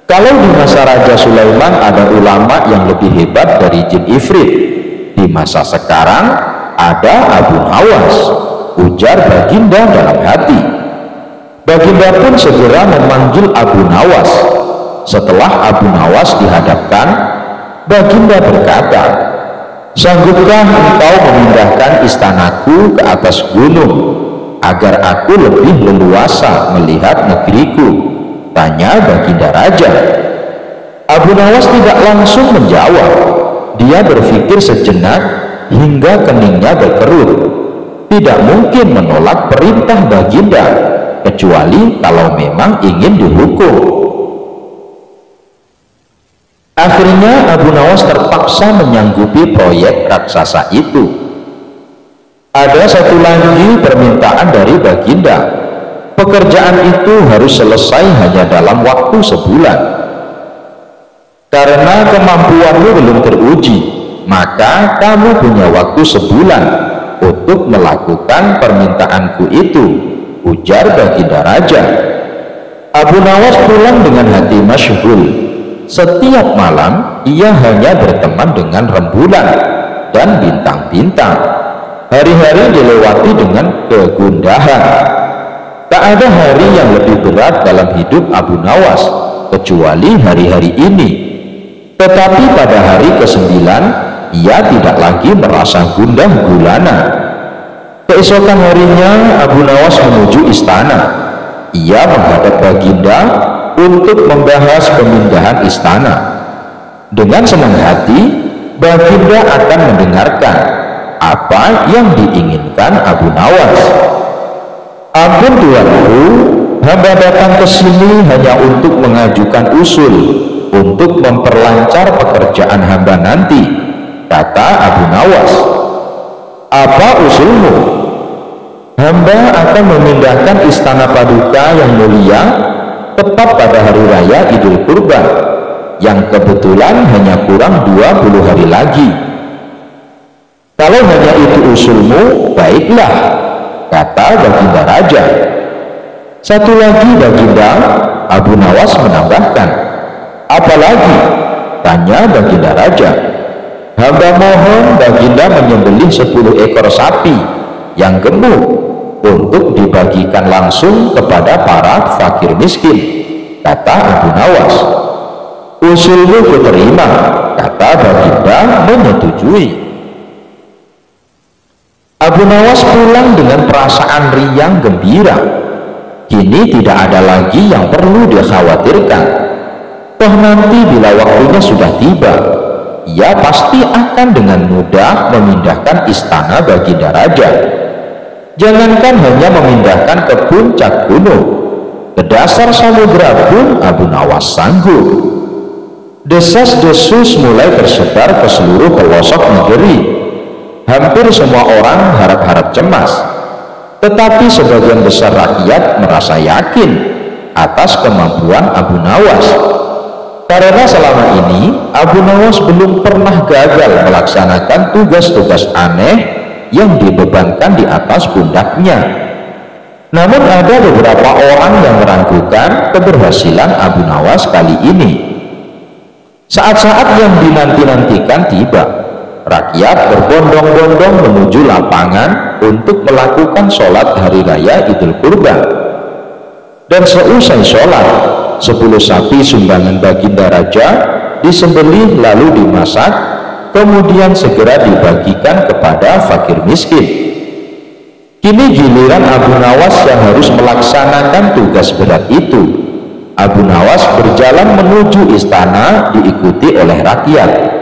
Kalau di masa Raja Sulaiman ada ulama yang lebih hebat dari Jin Ifrit, di masa sekarang ada Abu Nawas, ujar Baginda dalam hati. Baginda pun segera memanggil Abu Nawas. Setelah Abu Nawas dihadapkan, Baginda berkata, "Sanggupkah engkau memindahkan istanaku ke atas gunung agar aku lebih leluasa melihat negeriku?" tanya Baginda Raja. Abu Nawas tidak langsung menjawab. Dia berpikir sejenak hingga keningnya berkerut. Tidak mungkin menolak perintah Baginda kecuali kalau memang ingin dihukum. Akhirnya Abu Nawas terpaksa menyanggupi proyek raksasa itu. Ada satu lagi permintaan dari Baginda. Pekerjaan itu harus selesai hanya dalam waktu sebulan. Karena kemampuanmu belum teruji, maka kamu punya waktu sebulan untuk melakukan permintaanku itu, ujar baginda raja. Abu Nawas pulang dengan hati masyghul. Setiap malam ia hanya berteman dengan rembulan dan bintang-bintang. Hari-hari dilewati dengan kegundahan. Tak ada hari yang lebih berat dalam hidup Abu Nawas kecuali hari-hari ini. Tetapi pada hari ke-9 ia tidak lagi merasa gundah gulana. Keesokan harinya Abu Nawas menuju istana. Ia menghadap baginda untuk membahas pemindahan istana. Dengan senang hati baginda akan mendengarkan apa yang diinginkan Abu Nawas. Ampun tuanku, hamba datang ke sini hanya untuk mengajukan usul untuk memperlancar pekerjaan hamba nanti, kata Abu Nawas. Apa usulmu? Hamba akan memindahkan istana paduka yang mulia tepat pada hari raya Idul Kurban, yang kebetulan hanya kurang 20 hari lagi. Kalau hanya itu usulmu, baiklah, kata baginda raja. Satu lagi baginda, Abu Nawas menambahkan. Apalagi? Tanya baginda raja. Hamba mohon baginda menyembelih 10 ekor sapi yang gemuk untuk dibagikan langsung kepada para fakir miskin, kata Abu Nawas. Usulmu kuterima, kata baginda menyetujui. Abu Nawas pulang dengan perasaan riang gembira. Kini tidak ada lagi yang perlu dikhawatirkan. Toh nanti bila waktunya sudah tiba, ia pasti akan dengan mudah memindahkan istana baginda raja. Jangankan hanya memindahkan ke puncak gunung, ke dasar samudera pun Abu Nawas sanggup. Desas-desus mulai tersebar ke seluruh pelosok negeri. Hampir semua orang harap-harap cemas, tetapi sebagian besar rakyat merasa yakin atas kemampuan Abu Nawas. Karena selama ini Abu Nawas belum pernah gagal melaksanakan tugas-tugas aneh yang dibebankan di atas pundaknya. Namun ada beberapa orang yang meragukan keberhasilan Abu Nawas kali ini. Saat-saat yang dinanti-nantikan tiba. Rakyat berbondong-bondong menuju lapangan untuk melakukan sholat hari raya Idul Kurban. Dan seusai sholat, 10 sapi sumbangan baginda raja disembelih lalu dimasak, kemudian segera dibagikan kepada fakir miskin. Kini giliran Abu Nawas yang harus melaksanakan tugas berat itu. Abu Nawas berjalan menuju istana diikuti oleh rakyat.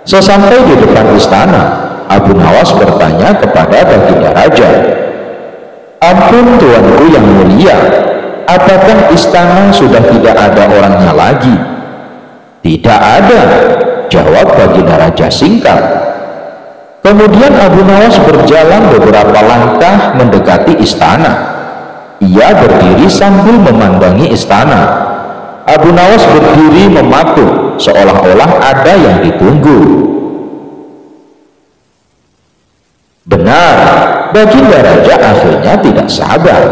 Sesampai di depan istana, Abu Nawas bertanya kepada baginda raja, "Ampun tuanku yang mulia, apakah istana sudah tidak ada orangnya lagi?" "Tidak ada," jawab baginda raja singkat. Kemudian Abu Nawas berjalan beberapa langkah mendekati istana. Ia berdiri sambil memandangi istana. Abu Nawas berdiri mematung seolah-olah ada yang ditunggu. Benar, baginda raja akhirnya tidak sabar.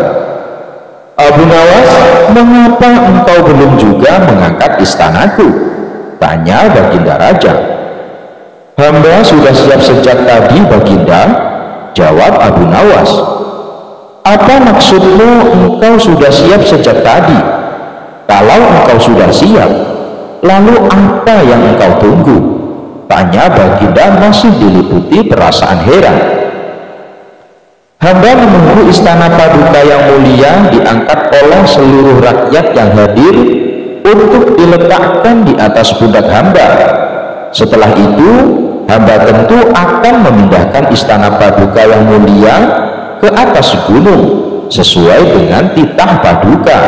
"Abu Nawas, mengapa engkau belum juga mengangkat istanaku?" tanya baginda raja. "Hamba sudah siap sejak tadi baginda," jawab Abu Nawas. "Apa maksudmu engkau sudah siap sejak tadi? Kalau engkau sudah siap, lalu apa yang engkau tunggu?" tanya baginda masih diliputi perasaan heran. "Hamba menunggu istana paduka yang mulia diangkat oleh seluruh rakyat yang hadir untuk diletakkan di atas pundak hamba. Setelah itu, hamba tentu akan memindahkan istana paduka yang mulia ke atas gunung sesuai dengan titah paduka."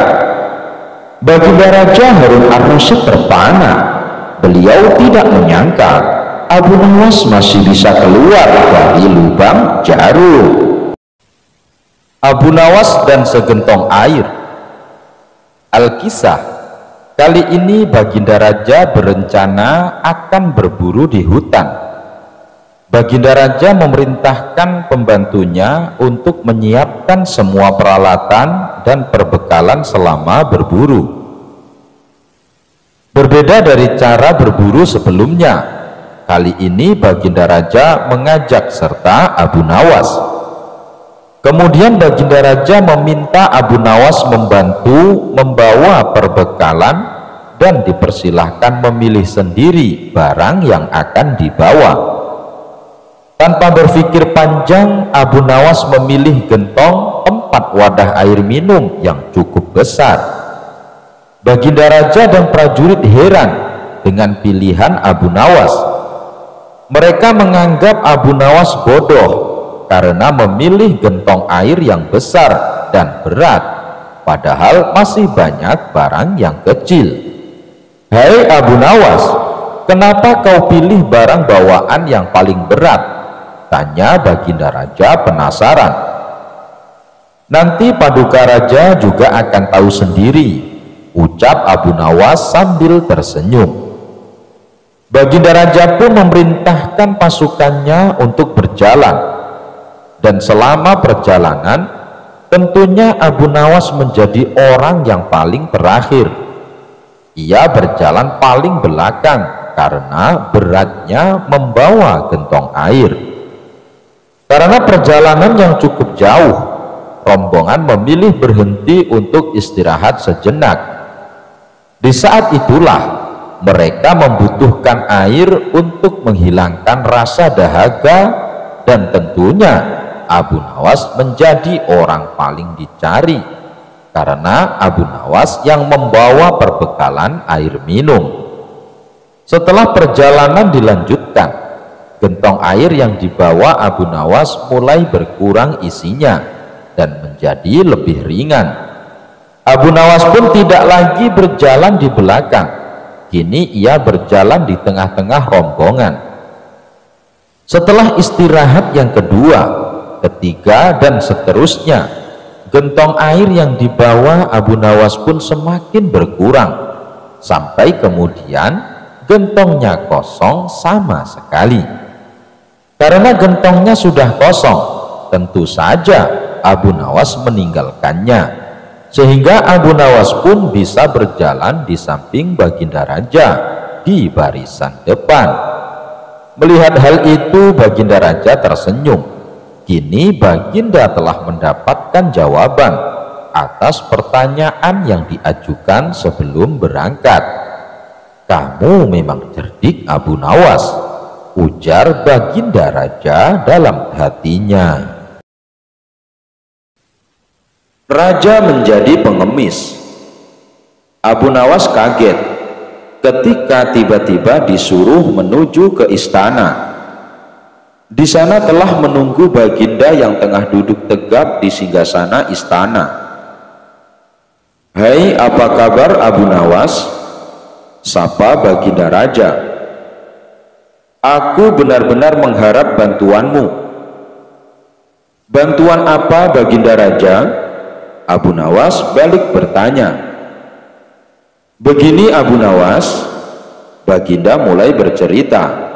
Baginda Raja Harun ar-Rasyid terpana. Beliau tidak menyangka Abu Nawas masih bisa keluar dari lubang jarum. Abu Nawas dan segentong air. Al-Kisah. Kali ini baginda raja berencana akan berburu di hutan. Baginda Raja memerintahkan pembantunya untuk menyiapkan semua peralatan dan perbekalan selama berburu. Berbeda dari cara berburu sebelumnya, kali ini Baginda Raja mengajak serta Abu Nawas. Kemudian Baginda Raja meminta Abu Nawas membantu membawa perbekalan dan dipersilahkan memilih sendiri barang yang akan dibawa. Tanpa berpikir panjang, Abu Nawas memilih gentong 4 wadah air minum yang cukup besar. Baginda Raja dan prajurit heran dengan pilihan Abu Nawas. Mereka menganggap Abu Nawas bodoh karena memilih gentong air yang besar dan berat, padahal masih banyak barang yang kecil. "Hai Abu Nawas, kenapa kau pilih barang bawaan yang paling berat?" tanya Baginda Raja penasaran. "Nanti Paduka Raja juga akan tahu sendiri," ucap Abu Nawas sambil tersenyum. Baginda Raja pun memerintahkan pasukannya untuk berjalan, dan selama perjalanan tentunya Abu Nawas menjadi orang yang paling terakhir. Ia berjalan paling belakang karena beratnya membawa gentong air. Karena perjalanan yang cukup jauh, rombongan memilih berhenti untuk istirahat sejenak. Di saat itulah mereka membutuhkan air untuk menghilangkan rasa dahaga, dan tentunya Abu Nawas menjadi orang paling dicari karena Abu Nawas yang membawa perbekalan air minum. Setelah perjalanan dilanjutkan, gentong air yang dibawa Abu Nawas mulai berkurang isinya dan menjadi lebih ringan. Abu Nawas pun tidak lagi berjalan di belakang, kini ia berjalan di tengah-tengah rombongan. Setelah istirahat yang kedua, ketiga, dan seterusnya, gentong air yang dibawa Abu Nawas pun semakin berkurang, sampai kemudian gentongnya kosong sama sekali. Karena gentongnya sudah kosong, tentu saja Abu Nawas meninggalkannya, sehingga Abu Nawas pun bisa berjalan di samping Baginda Raja di barisan depan. Melihat hal itu, Baginda Raja tersenyum. Kini Baginda telah mendapatkan jawaban atas pertanyaan yang diajukan sebelum berangkat. "Kamu memang cerdik, Abu Nawas," ujar Baginda Raja dalam hatinya. Raja menjadi pengemis. Abu Nawas kaget ketika tiba-tiba disuruh menuju ke istana. Di sana telah menunggu Baginda yang tengah duduk tegap di singgasana istana. "Hai, apa kabar Abu Nawas?" sapa Baginda Raja. "Aku benar-benar mengharap bantuanmu." "Bantuan apa, Baginda Raja?" Abu Nawas balik bertanya. "Begini Abu Nawas," Baginda mulai bercerita.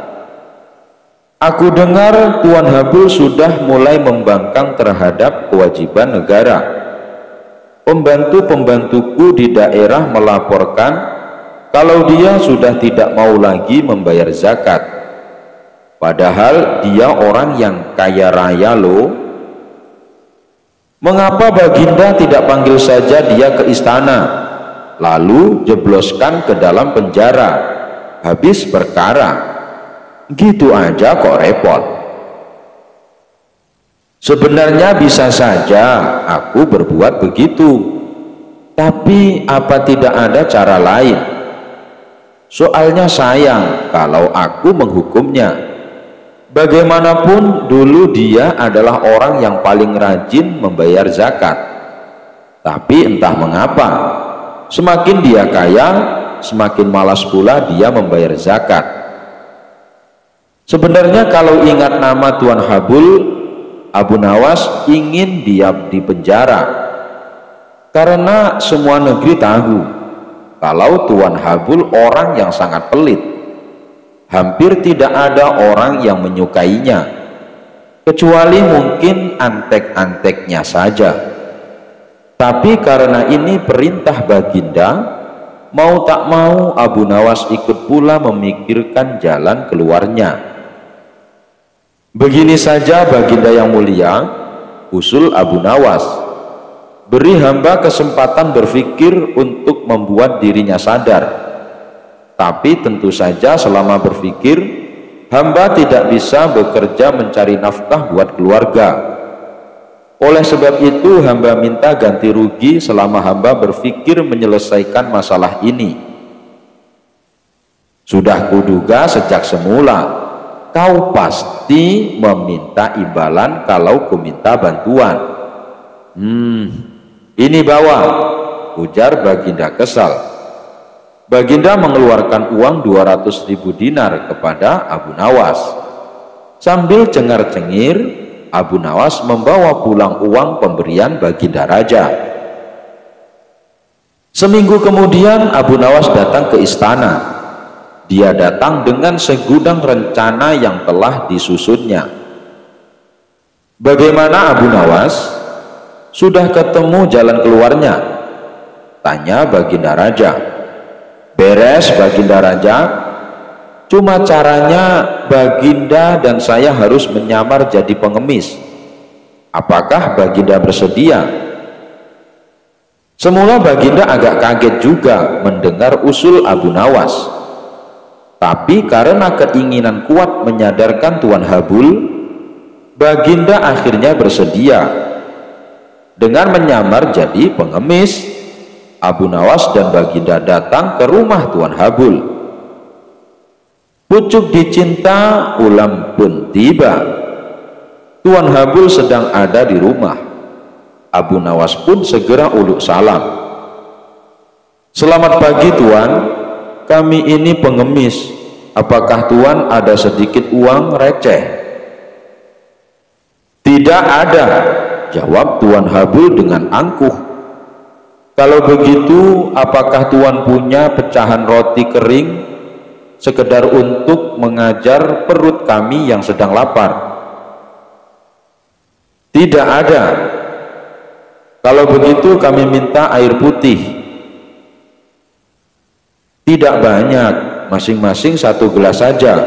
"Aku dengar Tuan Habul sudah mulai membangkang terhadap kewajiban negara. Pembantu-pembantuku di daerah melaporkan kalau dia sudah tidak mau lagi membayar zakat. Padahal dia orang yang kaya raya loh. Mengapa Baginda tidak panggil saja dia ke istana, lalu jebloskan ke dalam penjara, habis perkara? Gitu aja kok repot." "Sebenarnya bisa saja aku berbuat begitu, tapi apa tidak ada cara lain? Soalnya sayang kalau aku menghukumnya. Bagaimanapun dulu dia adalah orang yang paling rajin membayar zakat. Tapi entah mengapa, semakin dia kaya, semakin malas pula dia membayar zakat. Sebenarnya kalau ingat nama Tuan Habul, Abu Nawas ingin diam di penjara, karena semua negeri tahu kalau Tuan Habul orang yang sangat pelit. Hampir tidak ada orang yang menyukainya, kecuali mungkin antek-anteknya saja. Tapi karena ini perintah baginda, mau tak mau Abu Nawas ikut pula memikirkan jalan keluarnya. Begini saja baginda yang mulia, usul Abu Nawas, beri hamba kesempatan berpikir untuk membuat dirinya sadar. Tapi tentu saja selama berpikir, hamba tidak bisa bekerja mencari nafkah buat keluarga. Oleh sebab itu hamba minta ganti rugi selama hamba berpikir menyelesaikan masalah ini. Sudah kuduga sejak semula, kau pasti meminta imbalan kalau kuminta bantuan. Ini bawa, ujar baginda kesal. Baginda mengeluarkan uang 200.000 dinar kepada Abu Nawas. Sambil cengar-cengir, Abu Nawas membawa pulang uang pemberian baginda raja. Seminggu kemudian Abu Nawas datang ke istana. Dia datang dengan segudang rencana yang telah disusunnya. Bagaimana Abu Nawas? Sudah ketemu jalan keluarnya? Tanya baginda raja. Beres baginda raja, cuma caranya baginda dan saya harus menyamar jadi pengemis. Apakah baginda bersedia? Semula baginda agak kaget juga mendengar usul Abu Nawas. Tapi karena keinginan kuat menyadarkan Tuan Habul, baginda akhirnya bersedia. Dengan menyamar jadi pengemis, Abu Nawas dan baginda datang ke rumah Tuan Habul. Pucuk dicinta ulam pun tiba. Tuan Habul sedang ada di rumah. Abu Nawas pun segera uluk salam. Selamat pagi Tuan, kami ini pengemis. Apakah Tuan ada sedikit uang receh? Tidak ada, jawab Tuan Habul dengan angkuh. Kalau begitu, apakah Tuan punya pecahan roti kering sekedar untuk mengajar perut kami yang sedang lapar? Tidak ada. Kalau begitu kami minta air putih. Tidak banyak, masing-masing 1 gelas saja.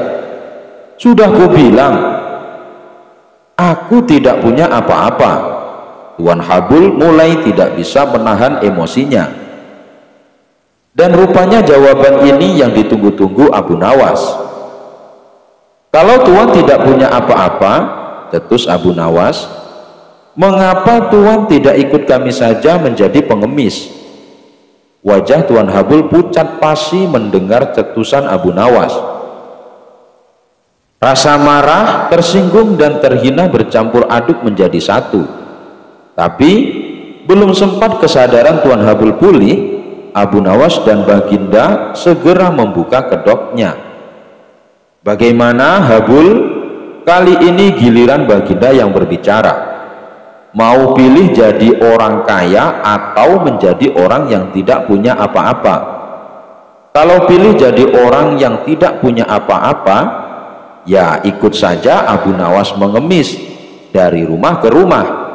Sudah kubilang, aku tidak punya apa-apa. Tuan Habul mulai tidak bisa menahan emosinya. Dan rupanya jawaban ini yang ditunggu-tunggu Abu Nawas. Kalau Tuan tidak punya apa-apa, cetus Abu Nawas, mengapa Tuan tidak ikut kami saja menjadi pengemis? Wajah Tuan Habul pucat pasi mendengar cetusan Abu Nawas. Rasa marah, tersinggung dan terhina bercampur aduk menjadi satu. Tapi belum sempat kesadaran Tuan Habul pulih, Abu Nawas dan baginda segera membuka kedoknya. Bagaimana Habul? Kali ini giliran baginda yang berbicara. Mau pilih jadi orang kaya atau menjadi orang yang tidak punya apa-apa? Kalau pilih jadi orang yang tidak punya apa-apa, ya ikut saja Abu Nawas mengemis dari rumah ke rumah.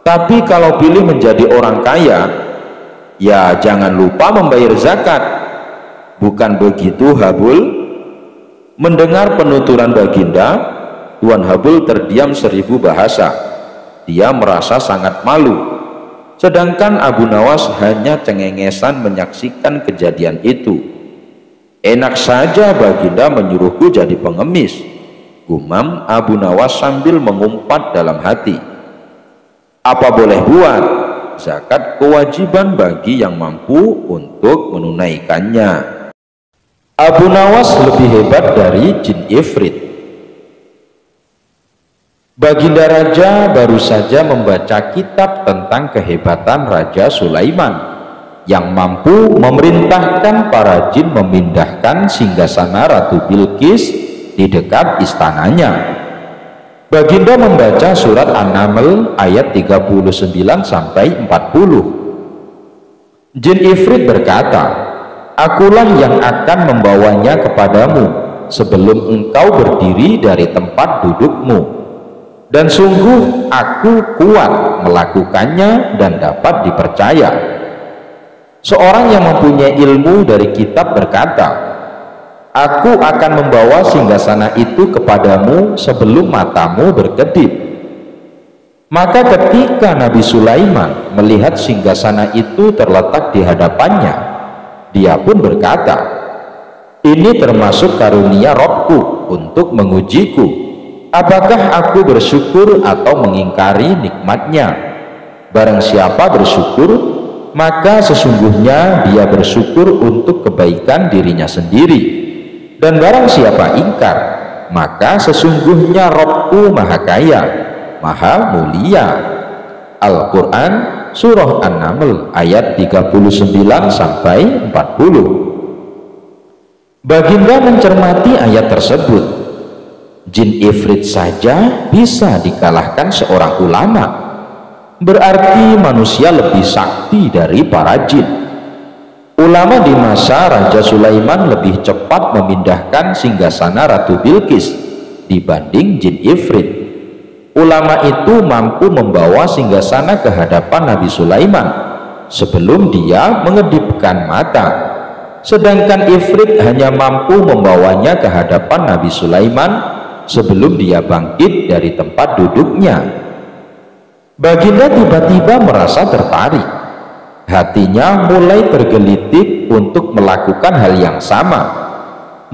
Tapi kalau pilih menjadi orang kaya, ya jangan lupa membayar zakat. Bukan begitu Habul? Mendengar penuturan baginda, Tuan Habul terdiam 1000 bahasa. Dia merasa sangat malu. Sedangkan Abu Nawas hanya cengengesan menyaksikan kejadian itu. Enak saja baginda menyuruhku jadi pengemis, gumam Abu Nawas sambil mengumpat dalam hati. Apa boleh buat, zakat kewajiban bagi yang mampu untuk menunaikannya. Abu Nawas lebih hebat dari jin ifrit. Baginda Raja baru saja membaca kitab tentang kehebatan Raja Sulaiman yang mampu memerintahkan para jin memindahkan singgasana Ratu Bilqis di dekat istananya. Baginda membaca surat An-Naml ayat 39 sampai 40. Jin ifrit berkata, akulah yang akan membawanya kepadamu sebelum engkau berdiri dari tempat dudukmu, dan sungguh aku kuat melakukannya dan dapat dipercaya. Seorang yang mempunyai ilmu dari kitab berkata, aku akan membawa singgasana itu kepadamu sebelum matamu berkedip. Maka ketika Nabi Sulaiman melihat singgasana itu terletak di hadapannya, dia pun berkata, ini termasuk karunia Robku untuk mengujiku, apakah aku bersyukur atau mengingkari nikmatnya. Barang siapa bersyukur, maka sesungguhnya dia bersyukur untuk kebaikan dirinya sendiri, dan barang siapa ingkar, maka sesungguhnya Robku maha kaya, maha mulia. Al-Quran Surah An-Naml ayat 39-40. Baginda mencermati ayat tersebut. Jin ifrit saja bisa dikalahkan seorang ulama, berarti manusia lebih sakti dari para jin. Ulama di masa Raja Sulaiman lebih cepat memindahkan singgasana Ratu Bilqis dibanding jin ifrit. Ulama itu mampu membawa singgasana ke hadapan Nabi Sulaiman sebelum dia mengedipkan mata, sedangkan ifrit hanya mampu membawanya ke hadapan Nabi Sulaiman sebelum dia bangkit dari tempat duduknya. Baginda tiba-tiba merasa tertarik, hatinya mulai tergelitik untuk melakukan hal yang sama.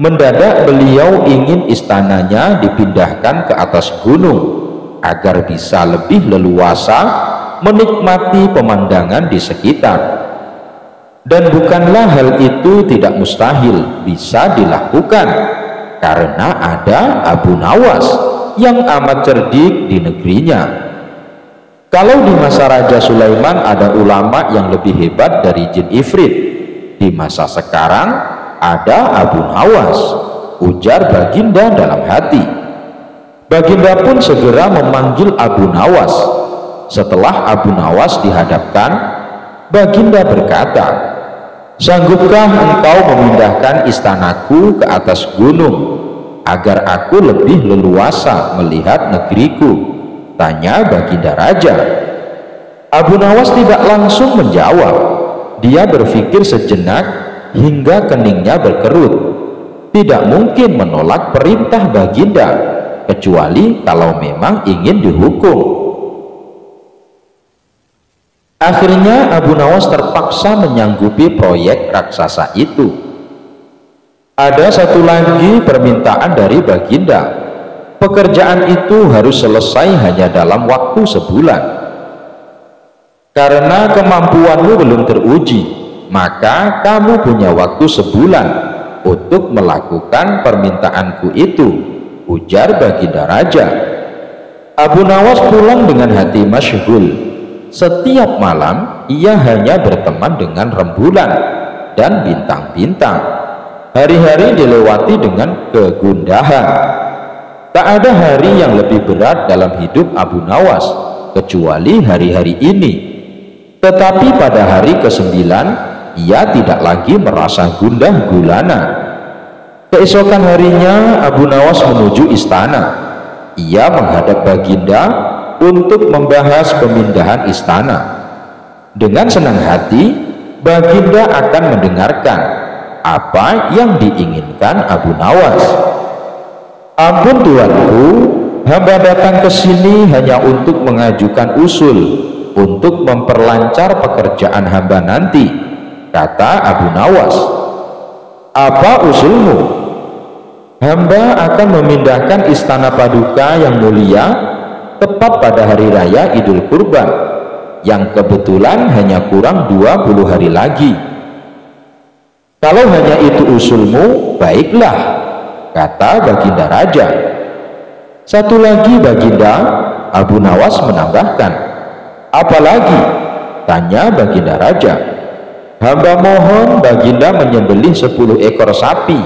Mendadak beliau ingin istananya dipindahkan ke atas gunung agar bisa lebih leluasa menikmati pemandangan di sekitar. Dan bukanlah hal itu tidak mustahil bisa dilakukan, karena ada Abu Nawas yang amat cerdik di negerinya. Kalau di masa Raja Sulaiman ada ulama yang lebih hebat dari jin ifrit, di masa sekarang ada Abu Nawas, ujar Baginda dalam hati. Baginda pun segera memanggil Abu Nawas. Setelah Abu Nawas dihadapkan, Baginda berkata, sanggupkah engkau memindahkan istanaku ke atas gunung agar aku lebih leluasa melihat negeriku? Tanya Baginda Raja. Abu Nawas tidak langsung menjawab. Dia berpikir sejenak hingga keningnya berkerut. Tidak mungkin menolak perintah Baginda, kecuali kalau memang ingin dihukum. Akhirnya Abu Nawas terpaksa menyanggupi proyek raksasa itu. Ada satu lagi permintaan dari Baginda. Pekerjaan itu harus selesai hanya dalam waktu sebulan. Karena kemampuanmu belum teruji, maka kamu punya waktu sebulan untuk melakukan permintaanku itu, ujar Baginda Raja. Abu Nawas pulang dengan hati masyghul. Setiap malam ia hanya berteman dengan rembulan dan bintang-bintang. Hari-hari dilewati dengan kegundahan. Tak ada hari yang lebih berat dalam hidup Abu Nawas kecuali hari-hari ini. Tetapi pada hari ke-9 ia tidak lagi merasa gundah gulana. Keesokan harinya Abu Nawas menuju istana. Ia menghadap Baginda untuk membahas pemindahan istana. Dengan senang hati Baginda akan mendengarkan apa yang diinginkan Abu Nawas. Ampun Tuanku, hamba datang ke sini hanya untuk mengajukan usul untuk memperlancar pekerjaan hamba nanti, kata Abu Nawas. Apa usulmu? Hamba akan memindahkan istana paduka yang mulia tepat pada hari raya Idul Kurban, yang kebetulan hanya kurang 20 hari lagi. Kalau hanya itu usulmu, baiklah, kata Baginda Raja. Satu lagi Baginda, Abu Nawas menambahkan. Apalagi? Tanya Baginda Raja. Hamba mohon Baginda menyembelih 10 ekor sapi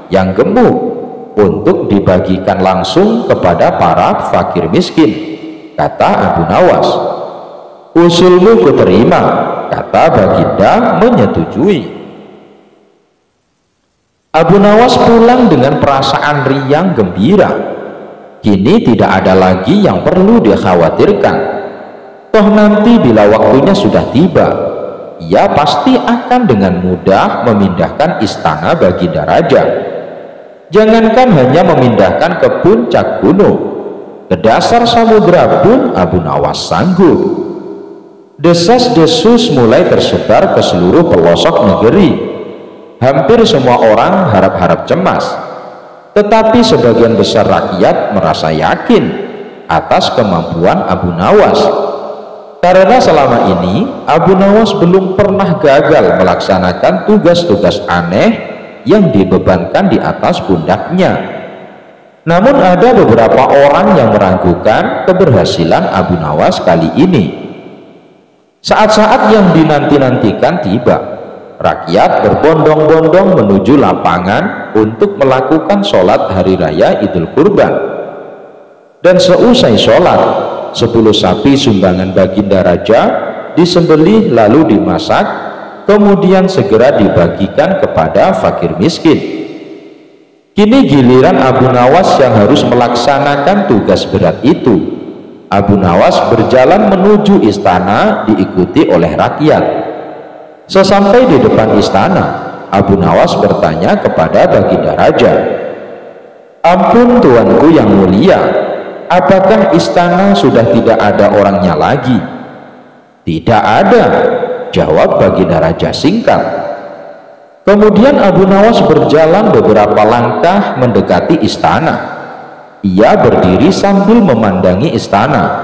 yang gemuk untuk dibagikan langsung kepada para fakir miskin, kata Abu Nawas. Usulmu kuterima, kata Baginda menyetujui. Abu Nawas pulang dengan perasaan riang gembira. Kini tidak ada lagi yang perlu dikhawatirkan. Toh nanti bila waktunya sudah tiba, ia pasti akan dengan mudah memindahkan istana Baginda Raja. Jangankan hanya memindahkan ke puncak gunung, ke dasar samudera pun Abu Nawas sanggup. Desas-desus mulai tersebar ke seluruh pelosok negeri. Hampir semua orang harap-harap cemas, tetapi sebagian besar rakyat merasa yakin atas kemampuan Abu Nawas, karena selama ini Abu Nawas belum pernah gagal melaksanakan tugas-tugas aneh yang dibebankan di atas pundaknya. Namun ada beberapa orang yang meragukan keberhasilan Abu Nawas kali ini. Saat-saat yang dinanti-nantikan tiba. Rakyat berbondong-bondong menuju lapangan untuk melakukan sholat hari raya Idul Kurban. Dan seusai sholat, 10 sapi sumbangan Baginda Raja disembelih lalu dimasak, kemudian segera dibagikan kepada fakir miskin. Kini giliran Abu Nawas yang harus melaksanakan tugas berat itu. Abu Nawas berjalan menuju istana diikuti oleh rakyat. Sesampai di depan istana, Abu Nawas bertanya kepada Baginda Raja, "Ampun tuanku yang mulia, apakah istana sudah tidak ada orangnya lagi?" "Tidak ada," jawab Baginda Raja singkat. Kemudian Abu Nawas berjalan beberapa langkah mendekati istana. Ia berdiri sambil memandangi istana.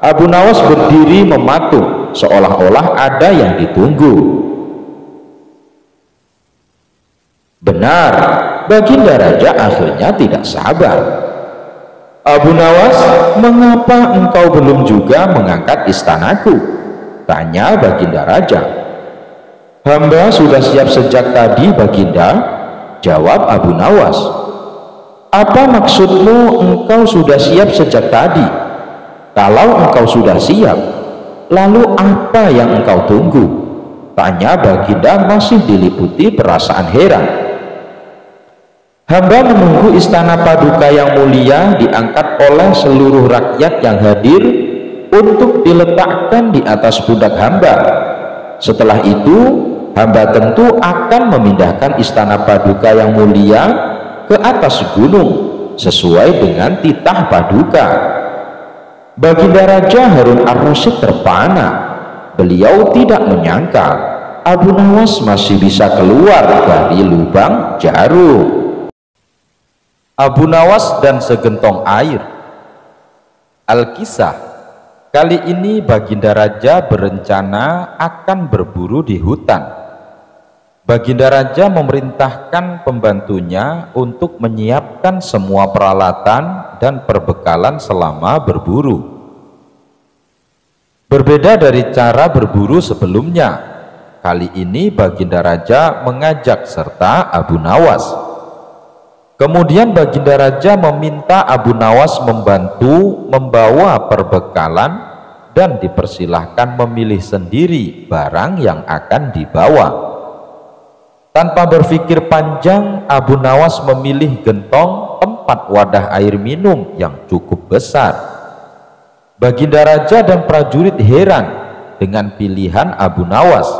Abu Nawas berdiri mematung seolah-olah ada yang ditunggu. Benar, Baginda Raja akhirnya tidak sabar. "Abu Nawas, mengapa engkau belum juga mengangkat istanaku?" tanya Baginda Raja. "Hamba sudah siap sejak tadi, Baginda," jawab Abu Nawas. "Apa maksudmu engkau sudah siap sejak tadi? Kalau engkau sudah siap, lalu apa yang engkau tunggu?" tanya Baginda masih diliputi perasaan heran. "Hamba menunggu istana Paduka yang mulia diangkat oleh seluruh rakyat yang hadir untuk diletakkan di atas pundak hamba. Setelah itu, hamba tentu akan memindahkan istana Paduka yang mulia ke atas gunung sesuai dengan titah Paduka." Baginda Raja Harun ar-Rasyid terpana. Beliau tidak menyangka Abu Nawas masih bisa keluar dari lubang jarum. Abu Nawas dan segentong air. Al-Kisah. Kali ini Baginda Raja berencana akan berburu di hutan. Baginda Raja memerintahkan pembantunya untuk menyiapkan semua peralatan dan perbekalan selama berburu. Berbeda dari cara berburu sebelumnya, kali ini Baginda Raja mengajak serta Abu Nawas. Kemudian Baginda Raja meminta Abu Nawas membantu membawa perbekalan dan dipersilahkan memilih sendiri barang yang akan dibawa. Tanpa berpikir panjang, Abu Nawas memilih gentong tempat wadah air minum yang cukup besar. Baginda Raja dan prajurit heran dengan pilihan Abu Nawas.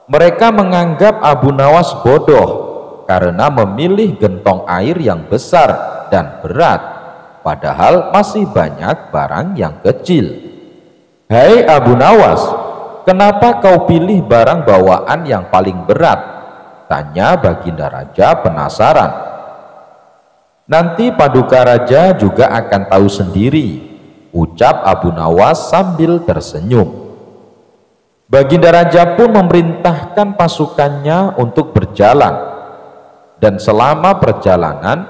Mereka menganggap Abu Nawas bodoh karena memilih gentong air yang besar dan berat, padahal masih banyak barang yang kecil. "Hai Abu Nawas, kenapa kau pilih barang bawaan yang paling berat?" tanya Baginda Raja penasaran. "Nanti Paduka Raja juga akan tahu sendiri," ucap Abu Nawas sambil tersenyum. Baginda Raja pun memerintahkan pasukannya untuk berjalan, dan selama perjalanan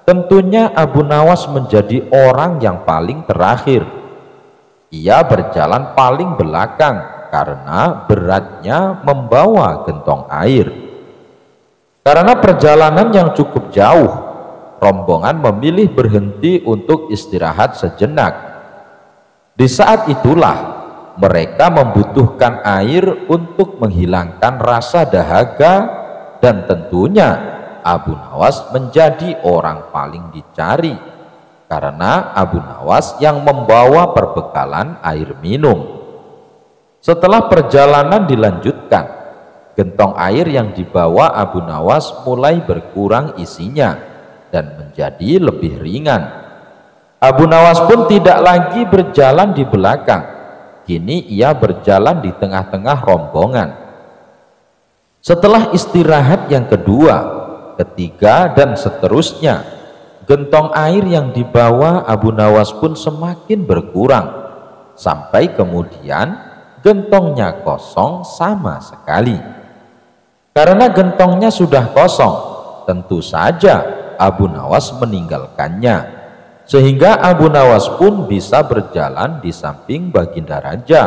tentunya Abu Nawas menjadi orang yang paling terakhir. Ia berjalan paling belakang karena beratnya membawa gentong air. Karena perjalanan yang cukup jauh, rombongan memilih berhenti untuk istirahat sejenak. Di saat itulah mereka membutuhkan air untuk menghilangkan rasa dahaga dan tentunya Abu Nawas menjadi orang paling dicari karena Abu Nawas yang membawa perbekalan air minum. Setelah perjalanan dilanjutkan, gentong air yang dibawa Abu Nawas mulai berkurang isinya dan menjadi lebih ringan. Abu Nawas pun tidak lagi berjalan di belakang, kini ia berjalan di tengah-tengah rombongan. Setelah istirahat yang kedua, ketiga, dan seterusnya, gentong air yang dibawa Abu Nawas pun semakin berkurang, sampai kemudian gentongnya kosong sama sekali. Karena gentongnya sudah kosong, tentu saja Abu Nawas meninggalkannya, sehingga Abu Nawas pun bisa berjalan di samping Baginda Raja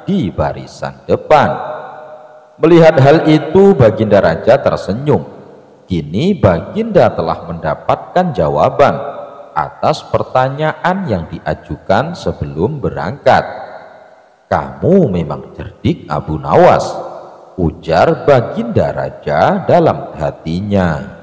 di barisan depan. Melihat hal itu, Baginda Raja tersenyum. Kini Baginda telah mendapatkan jawaban atas pertanyaan yang diajukan sebelum berangkat. "Kamu memang cerdik, Abu Nawas," ujar Baginda Raja dalam hatinya.